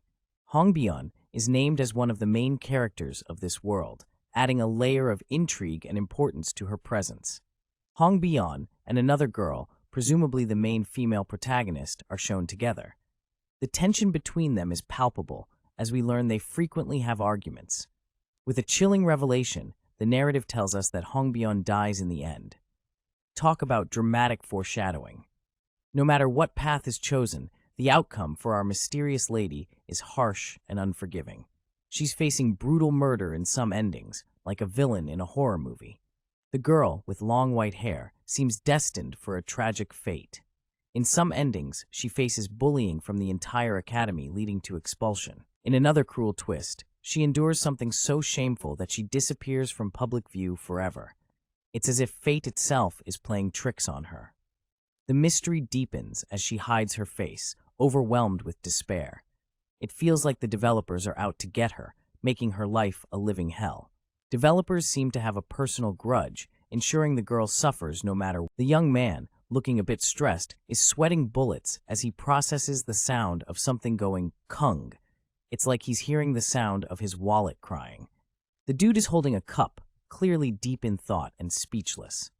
A: Hongbion is named as one of the main characters of this world, adding a layer of intrigue and importance to her presence. Hongbion and another girl, presumably the main female protagonist, are shown together. The tension between them is palpable, as we learn they frequently have arguments. With a chilling revelation, the narrative tells us that Hongbion dies in the end. Talk about dramatic foreshadowing. No matter what path is chosen, the outcome for our mysterious lady is harsh and unforgiving. She's facing brutal murder in some endings, like a villain in a horror movie. The girl, with long white hair, seems destined for a tragic fate. In some endings, she faces bullying from the entire academy, leading to expulsion. In another cruel twist, she endures something so shameful that she disappears from public view forever. It's as if fate itself is playing tricks on her. The mystery deepens as she hides her face, overwhelmed with despair. It feels like the developers are out to get her, making her life a living hell. Developers seem to have a personal grudge, ensuring the girl suffers no matter what. The young man, looking a bit stressed, is sweating bullets as he processes the sound of something going kung. It's like he's hearing the sound of his wallet crying. The dude is holding a cup, clearly deep in thought and speechless.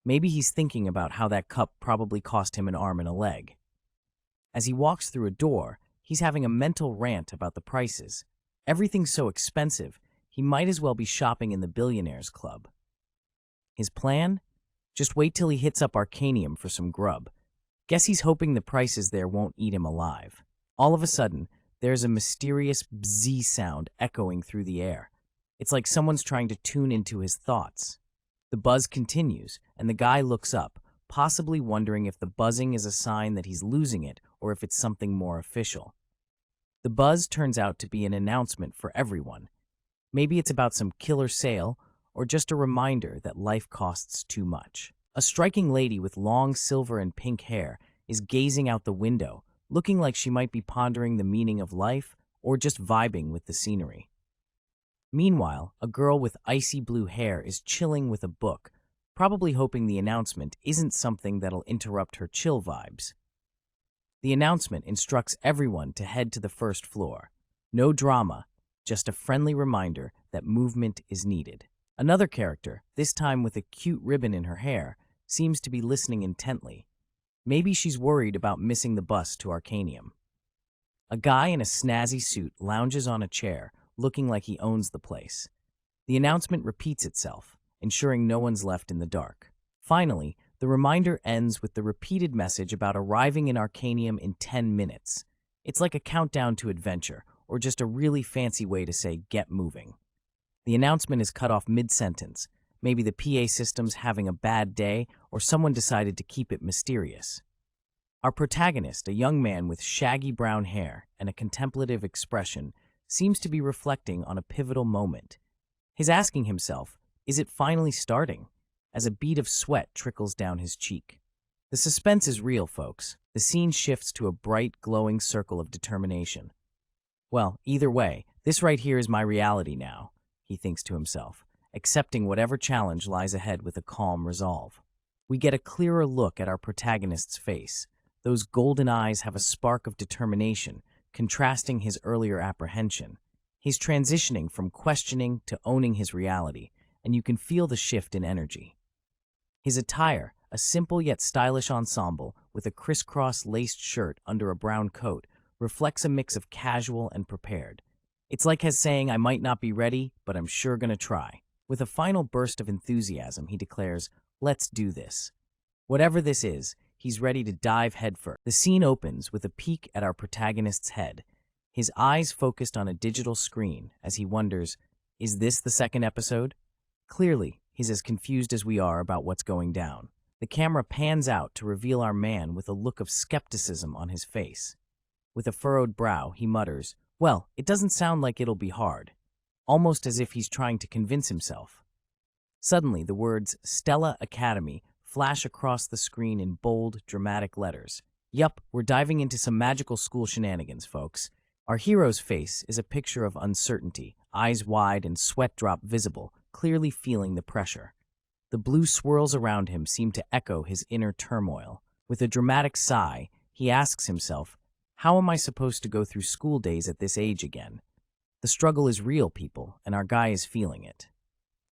A: Maybe he's thinking about how that cup probably cost him an arm and a leg. As he walks through a door, he's having a mental rant about the prices. Everything's so expensive, he might as well be shopping in the Billionaires Club. His plan? Just wait till he hits up Arcanium for some grub. Guess he's hoping the prices there won't eat him alive. All of a sudden, there's a mysterious bzz sound echoing through the air. It's like someone's trying to tune into his thoughts. The buzz continues, and the guy looks up, possibly wondering if the buzzing is a sign that he's losing it or if it's something more official. The buzz turns out to be an announcement for everyone. Maybe it's about some killer sale, or just a reminder that life costs too much. A striking lady with long silver and pink hair is gazing out the window, looking like she might be pondering the meaning of life or just vibing with the scenery. Meanwhile, a girl with icy blue hair is chilling with a book, probably hoping the announcement isn't something that'll interrupt her chill vibes. The announcement instructs everyone to head to the first floor. No drama, just a friendly reminder that movement is needed. Another character, this time with a cute ribbon in her hair, seems to be listening intently. Maybe she's worried about missing the bus to Arcanium. A guy in a snazzy suit lounges on a chair, looking like he owns the place. The announcement repeats itself, ensuring no one's left in the dark. Finally, the reminder ends with the repeated message about arriving in Arcanium in 10 minutes. It's like a countdown to adventure, or just a really fancy way to say get moving. The announcement is cut off mid-sentence. Maybe the PA system's having a bad day, or someone decided to keep it mysterious. Our protagonist, a young man with shaggy brown hair and a contemplative expression, seems to be reflecting on a pivotal moment. He's asking himself, is it finally starting? As a bead of sweat trickles down his cheek. The suspense is real, folks. The scene shifts to a bright, glowing circle of determination. Well, either way, this right here is my reality now, he thinks to himself, accepting whatever challenge lies ahead with a calm resolve. We get a clearer look at our protagonist's face. Those golden eyes have a spark of determination, contrasting his earlier apprehension. He's transitioning from questioning to owning his reality, and you can feel the shift in energy. His attire, a simple yet stylish ensemble with a crisscross laced shirt under a brown coat, reflects a mix of casual and prepared. It's like he's saying, I might not be ready, but I'm sure gonna try. With a final burst of enthusiasm, he declares, let's do this. Whatever this is, he's ready to dive headfirst. The scene opens with a peek at our protagonist's head, his eyes focused on a digital screen as he wonders, is this the second episode? Clearly, he's as confused as we are about what's going down. The camera pans out to reveal our man with a look of skepticism on his face. With a furrowed brow, he mutters, well, it doesn't sound like it'll be hard, almost as if he's trying to convince himself. Suddenly, the words Stella Academy flash across the screen in bold, dramatic letters. Yup, we're diving into some magical school shenanigans, folks. Our hero's face is a picture of uncertainty, eyes wide and sweat drop visible, clearly feeling the pressure. The blue swirls around him seem to echo his inner turmoil. With a dramatic sigh, he asks himself, how am I supposed to go through school days at this age again? The struggle is real, people, and our guy is feeling it.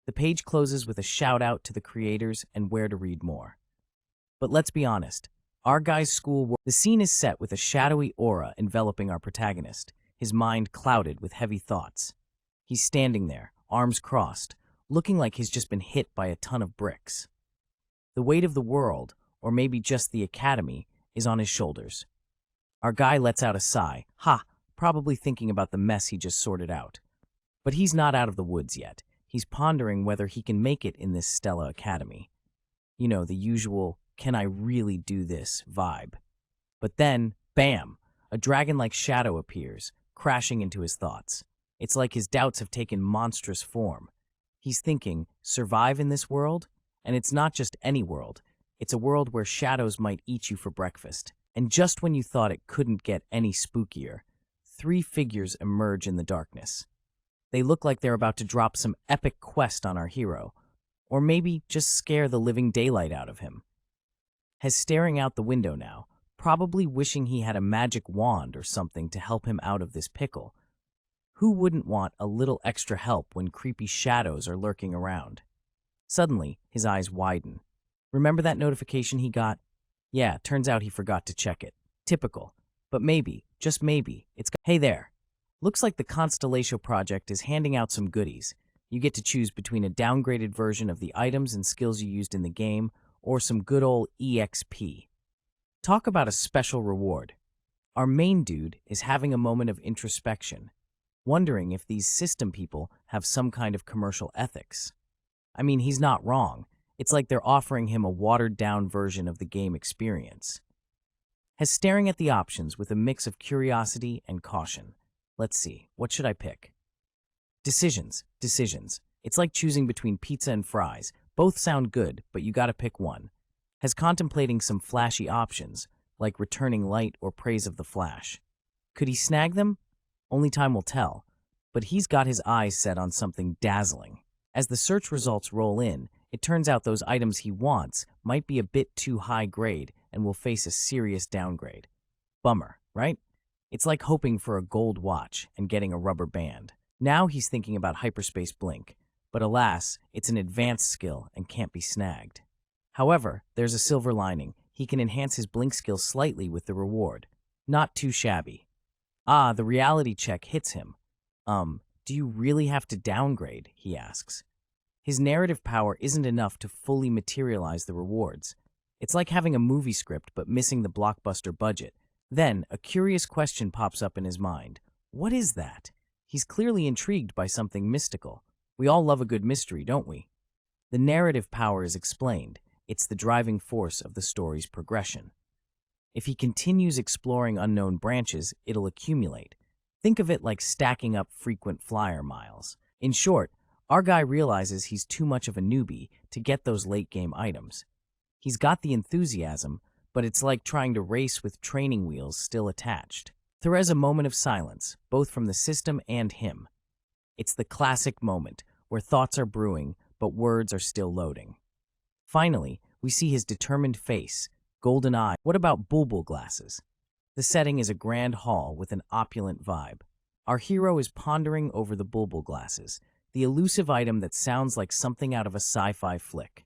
A: The page closes with a shout out to the creators and where to read more. But let's be honest, our guy's school. The scene is set with a shadowy aura enveloping our protagonist, his mind clouded with heavy thoughts. He's standing there, arms crossed, looking like he's just been hit by a ton of bricks. The weight of the world, or maybe just the academy, is on his shoulders. Our guy lets out a sigh, probably thinking about the mess he just sorted out. But he's not out of the woods yet. He's pondering whether he can make it in this Stella Academy. You know, the usual, can I really do this vibe. But then, bam, a dragon-like shadow appears, crashing into his thoughts. It's like his doubts have taken monstrous form. He's thinking, survive in this world? And it's not just any world. It's a world where shadows might eat you for breakfast. And just when you thought it couldn't get any spookier, 3 figures emerge in the darkness. They look like they're about to drop some epic quest on our hero, or maybe just scare the living daylight out of him. He's staring out the window now, probably wishing he had a magic wand or something to help him out of this pickle. Who wouldn't want a little extra help when creepy shadows are lurking around? Suddenly, his eyes widen. Remember that notification he got? Yeah, turns out he forgot to check it. Typical. But maybe, just maybe, Hey there. Looks like the Constellation Project is handing out some goodies. You get to choose between a downgraded version of the items and skills you used in the game, or some good old EXP. Talk about a special reward. Our main dude is having a moment of introspection, wondering if these system people have some kind of commercial ethics. I mean, he's not wrong. It's like they're offering him a watered-down version of the game experience. He's staring at the options with a mix of curiosity and caution. Let's see, what should I pick? Decisions. It's like choosing between pizza and fries. Both sound good, but you gotta pick one. He's contemplating some flashy options, like returning light or praise of the flash. Could he snag them? Only time will tell, but he's got his eyes set on something dazzling. As the search results roll in, it turns out those items he wants might be a bit too high grade and will face a serious downgrade. Bummer, right? It's like hoping for a gold watch and getting a rubber band. Now he's thinking about hyperspace blink, but alas, it's an advanced skill and can't be snagged. However, there's a silver lining. He can enhance his blink skill slightly with the reward. Not too shabby. The reality check hits him. Do you really have to downgrade? He asks. His narrative power isn't enough to fully materialize the rewards. It's like having a movie script but missing the blockbuster budget. Then, a curious question pops up in his mind. What is that? He's clearly intrigued by something mystical. We all love a good mystery, don't we? The narrative power is explained. It's the driving force of the story's progression. If he continues exploring unknown branches, it'll accumulate. Think of it like stacking up frequent flyer miles. In short, our guy realizes he's too much of a newbie to get those late-game items. He's got the enthusiasm, but it's like trying to race with training wheels still attached. There's a moment of silence, both from the system and him. It's the classic moment where thoughts are brewing, but words are still loading. Finally, we see his determined face, golden eye. What about bulbul glasses? The setting is a grand hall with an opulent vibe. Our hero is pondering over the bulbul glasses, the elusive item that sounds like something out of a sci-fi flick.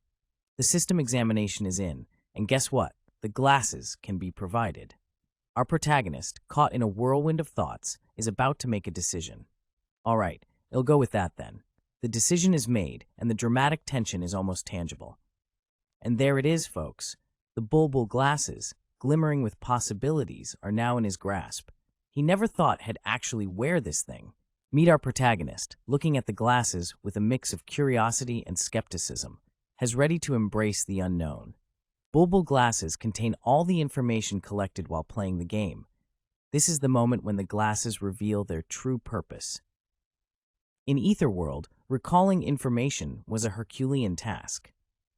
A: The system examination is in, and guess what? The glasses can be provided. Our protagonist, caught in a whirlwind of thoughts, is about to make a decision. All right, it'll go with that then. The decision is made, and the dramatic tension is almost tangible. And there it is, folks. The bulbul glasses, glimmering with possibilities, are now in his grasp. He never thought he'd actually wear this thing. Meet our protagonist, looking at the glasses with a mix of curiosity and skepticism, as ready to embrace the unknown. Bulbul glasses contain all the information collected while playing the game. This is the moment when the glasses reveal their true purpose. In Etherworld, recalling information was a Herculean task.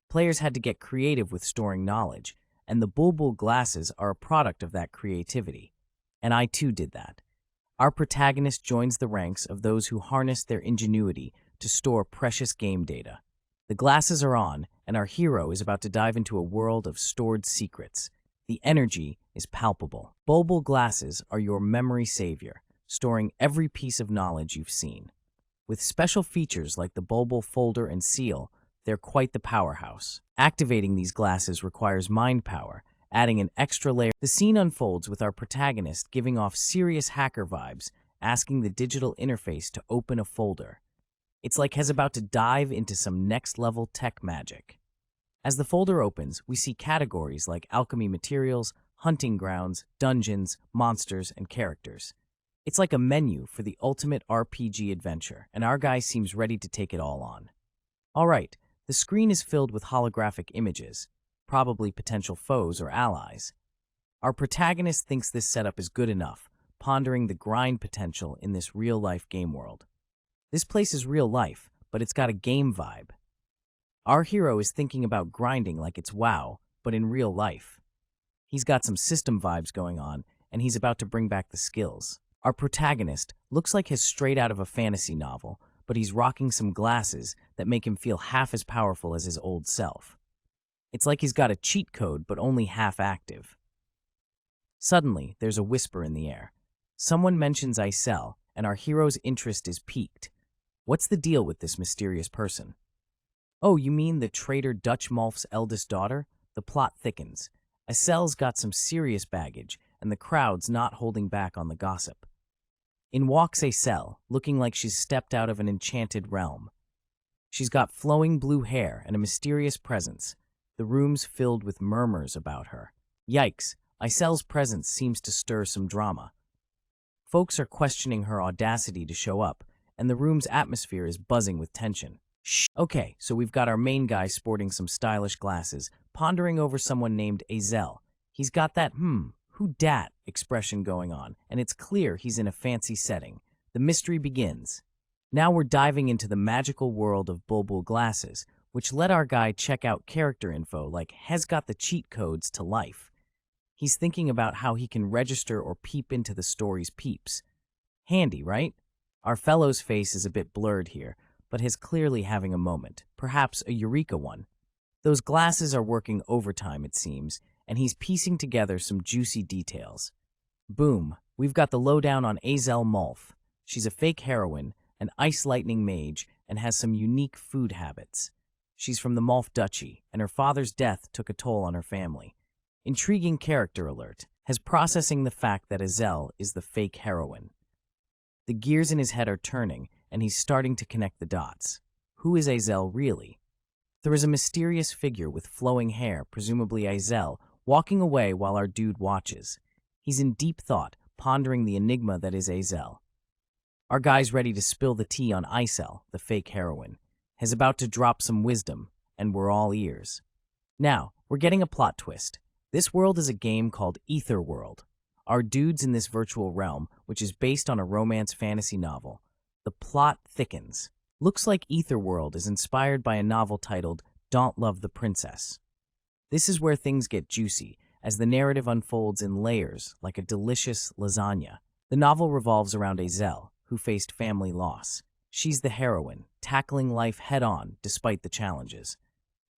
A: Players had to get creative with storing knowledge, and the bulbul glasses are a product of that creativity. And I too did that. Our protagonist joins the ranks of those who harness their ingenuity to store precious game data. The glasses are on, and our hero is about to dive into a world of stored secrets. The energy is palpable. Bulbul glasses are your memory savior, storing every piece of knowledge you've seen. With special features like the bulbul folder and seal, they're quite the powerhouse. Activating these glasses requires mind power, adding an extra layer. The scene unfolds with our protagonist giving off serious hacker vibes, asking the digital interface to open a folder. It's like he's about to dive into some next-level tech magic. As the folder opens, we see categories like alchemy materials, hunting grounds, dungeons, monsters, and characters. It's like a menu for the ultimate RPG adventure, and our guy seems ready to take it all on. All right, the screen is filled with holographic images, probably potential foes or allies. Our protagonist thinks this setup is good enough, pondering the grind potential in this real-life game world. This place is real life, but it's got a game vibe. Our hero is thinking about grinding like it's WoW, but in real life. He's got some system vibes going on, and he's about to bring back the skills. Our protagonist looks like he's straight out of a fantasy novel, but he's rocking some glasses that make him feel half as powerful as his old self. It's like he's got a cheat code, but only half active. Suddenly, there's a whisper in the air. Someone mentions Isel, and our hero's interest is piqued. What's the deal with this mysterious person? Oh, you mean the traitor Dutch Malf's eldest daughter? The plot thickens. Isel's got some serious baggage, and the crowd's not holding back on the gossip. In walks Isel, looking like she's stepped out of an enchanted realm. She's got flowing blue hair and a mysterious presence, the room's filled with murmurs about her. Yikes, Isel's presence seems to stir some drama. Folks are questioning her audacity to show up, and the room's atmosphere is buzzing with tension. Shh. Okay, so we've got our main guy sporting some stylish glasses, pondering over someone named Azel. He's got that, who dat expression going on, and it's clear he's in a fancy setting. The mystery begins. Now we're diving into the magical world of bulbul glasses, which let our guy check out character info like he's got the cheat codes to life. He's thinking about how he can register or peep into the story's peeps. Handy, right? Our fellow's face is a bit blurred here, but he's clearly having a moment, perhaps a eureka one. Those glasses are working overtime, it seems, and he's piecing together some juicy details. Boom, we've got the lowdown on Azel Malf. She's a fake heroine, an ice lightning mage, and has some unique food habits. She's from the Malf Duchy, and her father's death took a toll on her family. Intriguing character alert, has processing the fact that Azel is the fake heroine. The gears in his head are turning, and he's starting to connect the dots. Who is Azel really? There is a mysterious figure with flowing hair, presumably Azel, walking away while our dude watches. He's in deep thought, pondering the enigma that is Azel. Our guy's ready to spill the tea on Isel, the fake heroine. He's about to drop some wisdom, and we're all ears. Now, we're getting a plot twist. This world is a game called Etherworld. Our dude's in this virtual realm, which is based on a romance fantasy novel. The plot thickens. Looks like Etherworld is inspired by a novel titled Don't Love the Princess. This is where things get juicy, as the narrative unfolds in layers like a delicious lasagna. The novel revolves around Azel, who faced family loss. She's the heroine, tackling life head-on despite the challenges.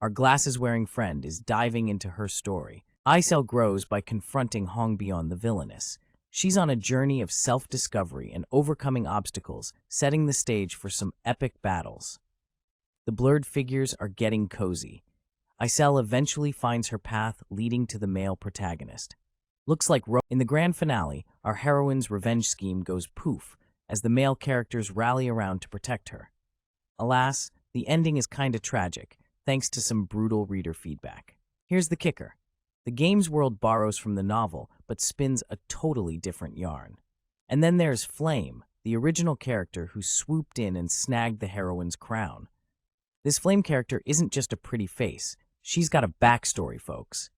A: Our glasses-wearing friend is diving into her story. Azel grows by confronting Hongbyon the villainess. She's on a journey of self-discovery and overcoming obstacles, setting the stage for some epic battles. The blurred figures are getting cozy. Azel eventually finds her path leading to the male protagonist. Looks like in the grand finale, our heroine's revenge scheme goes poof as the male characters rally around to protect her. Alas, the ending is kinda tragic, thanks to some brutal reader feedback. Here's the kicker. The game's world borrows from the novel, but spins a totally different yarn. And then there's Flame, the original character who swooped in and snagged the heroine's crown. This Flame character isn't just a pretty face, she's got a backstory, folks.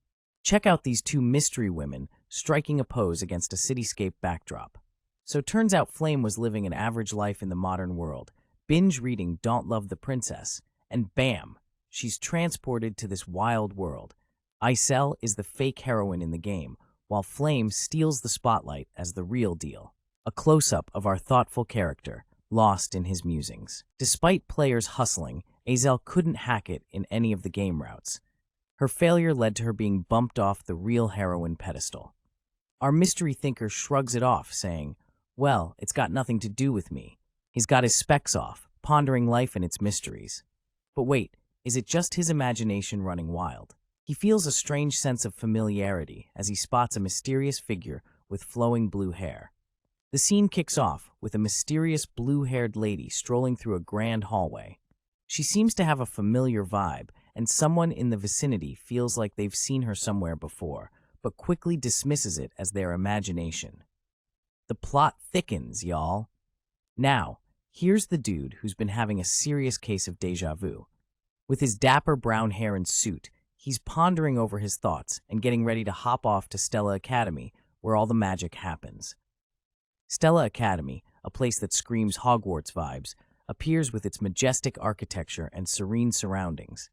A: Check out these two mystery women striking a pose against a cityscape backdrop. So turns out Flame was living an average life in the modern world, binge reading Don't Love the Princess, and bam, she's transported to this wild world. Azel is the fake heroine in the game, while Flame steals the spotlight as the real deal. A close-up of our thoughtful character, lost in his musings. Despite players hustling, Azel couldn't hack it in any of the game routes. Her failure led to her being bumped off the real heroine pedestal. Our mystery thinker shrugs it off, saying, "Well, it's got nothing to do with me." He's got his specs off, pondering life and its mysteries. But wait, is it just his imagination running wild? He feels a strange sense of familiarity as he spots a mysterious figure with flowing blue hair. The scene kicks off with a mysterious blue-haired lady strolling through a grand hallway. She seems to have a familiar vibe, and someone in the vicinity feels like they've seen her somewhere before, but quickly dismisses it as their imagination. The plot thickens, y'all. Now, here's the dude who's been having a serious case of deja vu. With his dapper brown hair and suit, he's pondering over his thoughts and getting ready to hop off to Stella Academy, where all the magic happens. Stella Academy, a place that screams Hogwarts vibes, appears with its majestic architecture and serene surroundings.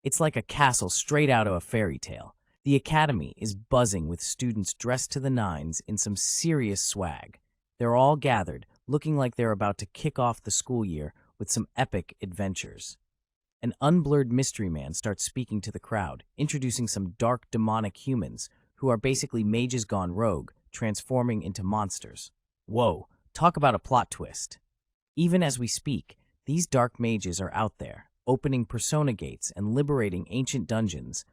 A: It's like a castle straight out of a fairy tale. The academy is buzzing with students dressed to the nines in some serious swag. They're all gathered, looking like they're about to kick off the school year with some epic adventures. An unblurred mystery man starts speaking to the crowd, introducing some dark demonic humans who are basically mages gone rogue, transforming into monsters. Whoa, talk about a plot twist. Even as we speak, these dark mages are out there, opening persona gates and liberating ancient dungeons.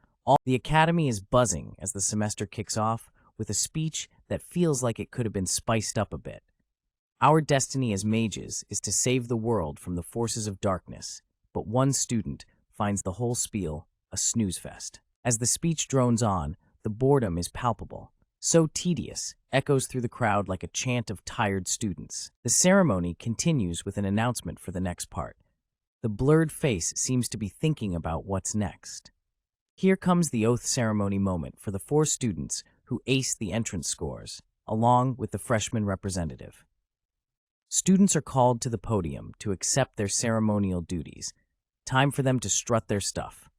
A: The academy is buzzing as the semester kicks off with a speech that feels like it could have been spiced up a bit. Our destiny as mages is to save the world from the forces of darkness, but one student finds the whole spiel a snooze fest. As the speech drones on, the boredom is palpable. So tedious, echoes through the crowd like a chant of tired students. The ceremony continues with an announcement for the next part. The blurred face seems to be thinking about what's next. Here comes the oath ceremony moment for the 4 students who ace the entrance scores, along with the freshman representative. Students are called to the podium to accept their ceremonial duties. Time for them to strut their stuff.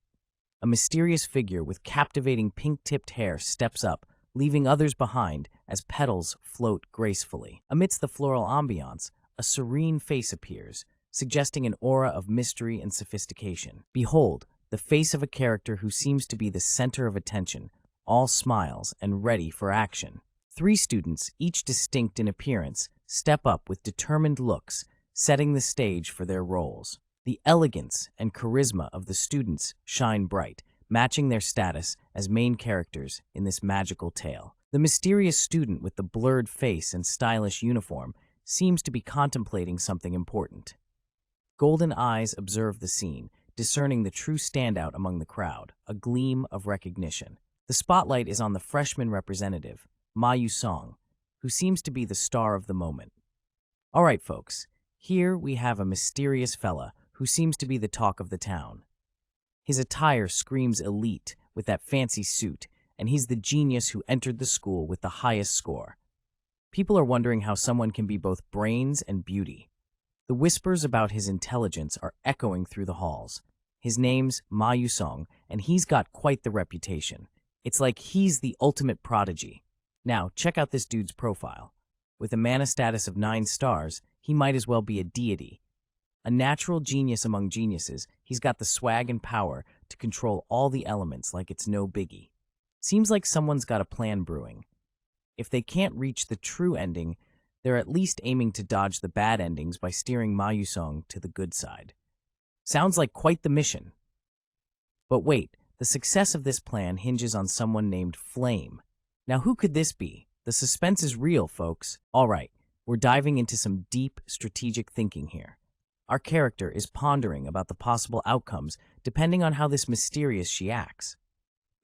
A: A mysterious figure with captivating pink-tipped hair steps up, leaving others behind as petals float gracefully. Amidst the floral ambiance, a serene face appears, suggesting an aura of mystery and sophistication. Behold, the face of a character who seems to be the center of attention, all smiles and ready for action. 3 students, each distinct in appearance, step up with determined looks, setting the stage for their roles. The elegance and charisma of the students shine bright, matching their status as main characters in this magical tale. The mysterious student with the blurred face and stylish uniform seems to be contemplating something important. Golden eyes observe the scene, discerning the true standout among the crowd, a gleam of recognition. The spotlight is on the freshman representative, Ma Yu-song, who seems to be the star of the moment. All right, folks, here we have a mysterious fella who seems to be the talk of the town. His attire screams elite with that fancy suit, and he's the genius who entered the school with the highest score. People are wondering how someone can be both brains and beauty. The whispers about his intelligence are echoing through the halls. His name's Ma Yusong, and he's got quite the reputation. It's like he's the ultimate prodigy. Now, check out this dude's profile. With a mana status of 9 stars, he might as well be a deity. A natural genius among geniuses, he's got the swag and power to control all the elements like it's no biggie. Seems like someone's got a plan brewing. If they can't reach the true ending, they're at least aiming to dodge the bad endings by steering Ma Yusong to the good side. Sounds like quite the mission. But wait, the success of this plan hinges on someone named Flame. Now who could this be? The suspense is real, folks. All right, we're diving into some deep strategic thinking here. Our character is pondering about the possible outcomes depending on how this mysterious she acts.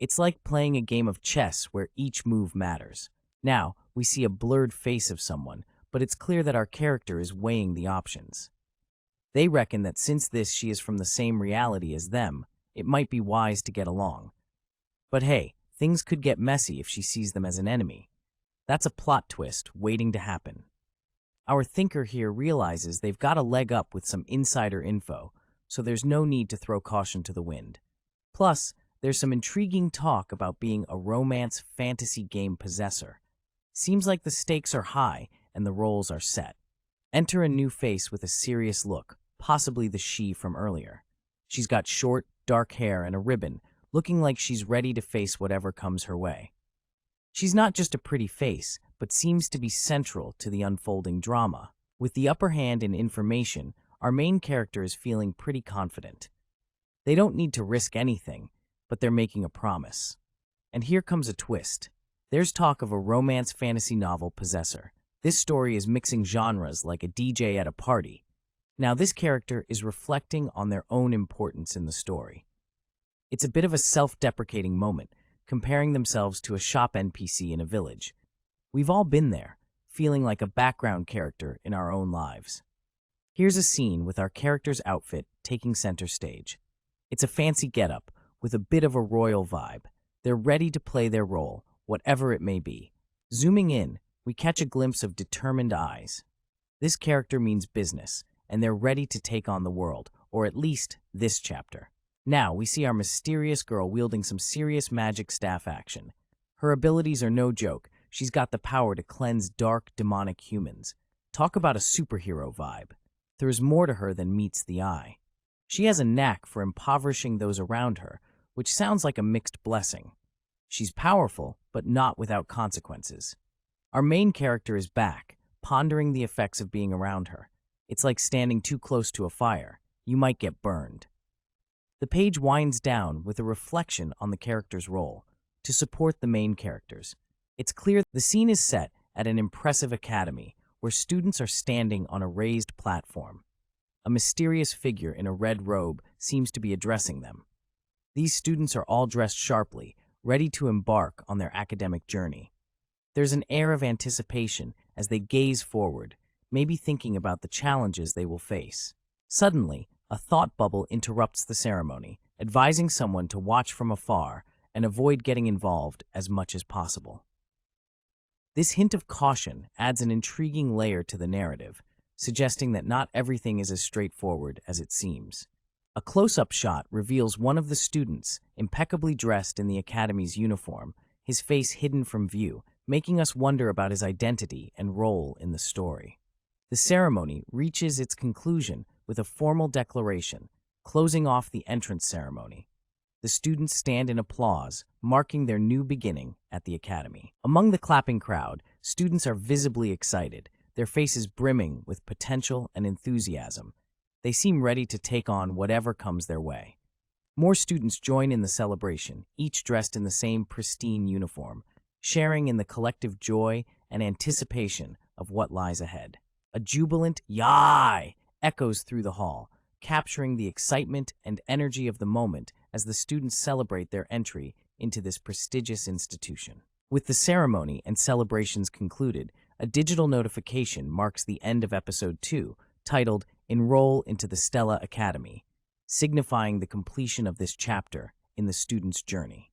A: It's like playing a game of chess where each move matters. Now, we see a blurred face of someone, but it's clear that our character is weighing the options. They reckon that since she is from the same reality as them, it might be wise to get along. But hey, things could get messy if she sees them as an enemy. That's a plot twist waiting to happen. Our thinker here realizes they've got a leg up with some insider info, so there's no need to throw caution to the wind. Plus, there's some intriguing talk about being a romance fantasy game possessor. Seems like the stakes are high and the roles are set. Enter a new face with a serious look, possibly the she from earlier. She's got short, dark hair and a ribbon, looking like she's ready to face whatever comes her way. She's not just a pretty face, but seems to be central to the unfolding drama. With the upper hand in information, our main character is feeling pretty confident. They don't need to risk anything, but they're making a promise. And here comes a twist. There's talk of a romance fantasy novel possessor. This story is mixing genres like a DJ at a party. Now, this character is reflecting on their own importance in the story. It's a bit of a self-deprecating moment, comparing themselves to a shop NPC in a village. We've all been there, feeling like a background character in our own lives. Here's a scene with our character's outfit taking center stage. It's a fancy getup with a bit of a royal vibe. They're ready to play their role, whatever it may be. Zooming in, we catch a glimpse of determined eyes. This character means business, and they're ready to take on the world, or at least this chapter. Now, we see our mysterious girl wielding some serious magic staff action. Her abilities are no joke. She's got the power to cleanse dark, demonic humans. Talk about a superhero vibe. There's more to her than meets the eye. She has a knack for impoverishing those around her, which sounds like a mixed blessing. She's powerful, but not without consequences. Our main character is back, pondering the effects of being around her. It's like standing too close to a fire. You might get burned. The page winds down with a reflection on the character's role, to support the main characters. It's clear the scene is set at an impressive academy, where students are standing on a raised platform. A mysterious figure in a red robe seems to be addressing them. These students are all dressed sharply, ready to embark on their academic journey. There's an air of anticipation as they gaze forward, maybe thinking about the challenges they will face. Suddenly, a thought bubble interrupts the ceremony, advising someone to watch from afar and avoid getting involved as much as possible. This hint of caution adds an intriguing layer to the narrative, suggesting that not everything is as straightforward as it seems. A close-up shot reveals one of the students, impeccably dressed in the academy's uniform, his face hidden from view, making us wonder about his identity and role in the story. The ceremony reaches its conclusion with a formal declaration, closing off the entrance ceremony. The students stand in applause, marking their new beginning at the academy. Among the clapping crowd, students are visibly excited, their faces brimming with potential and enthusiasm. They seem ready to take on whatever comes their way. More students join in the celebration, each dressed in the same pristine uniform, sharing in the collective joy and anticipation of what lies ahead. A jubilant "Yay!" echoes through the hall, capturing the excitement and energy of the moment as the students celebrate their entry into this prestigious institution. With the ceremony and celebrations concluded, a digital notification marks the end of Episode 2, titled Enroll into the Stella Academy, signifying the completion of this chapter in the student's journey.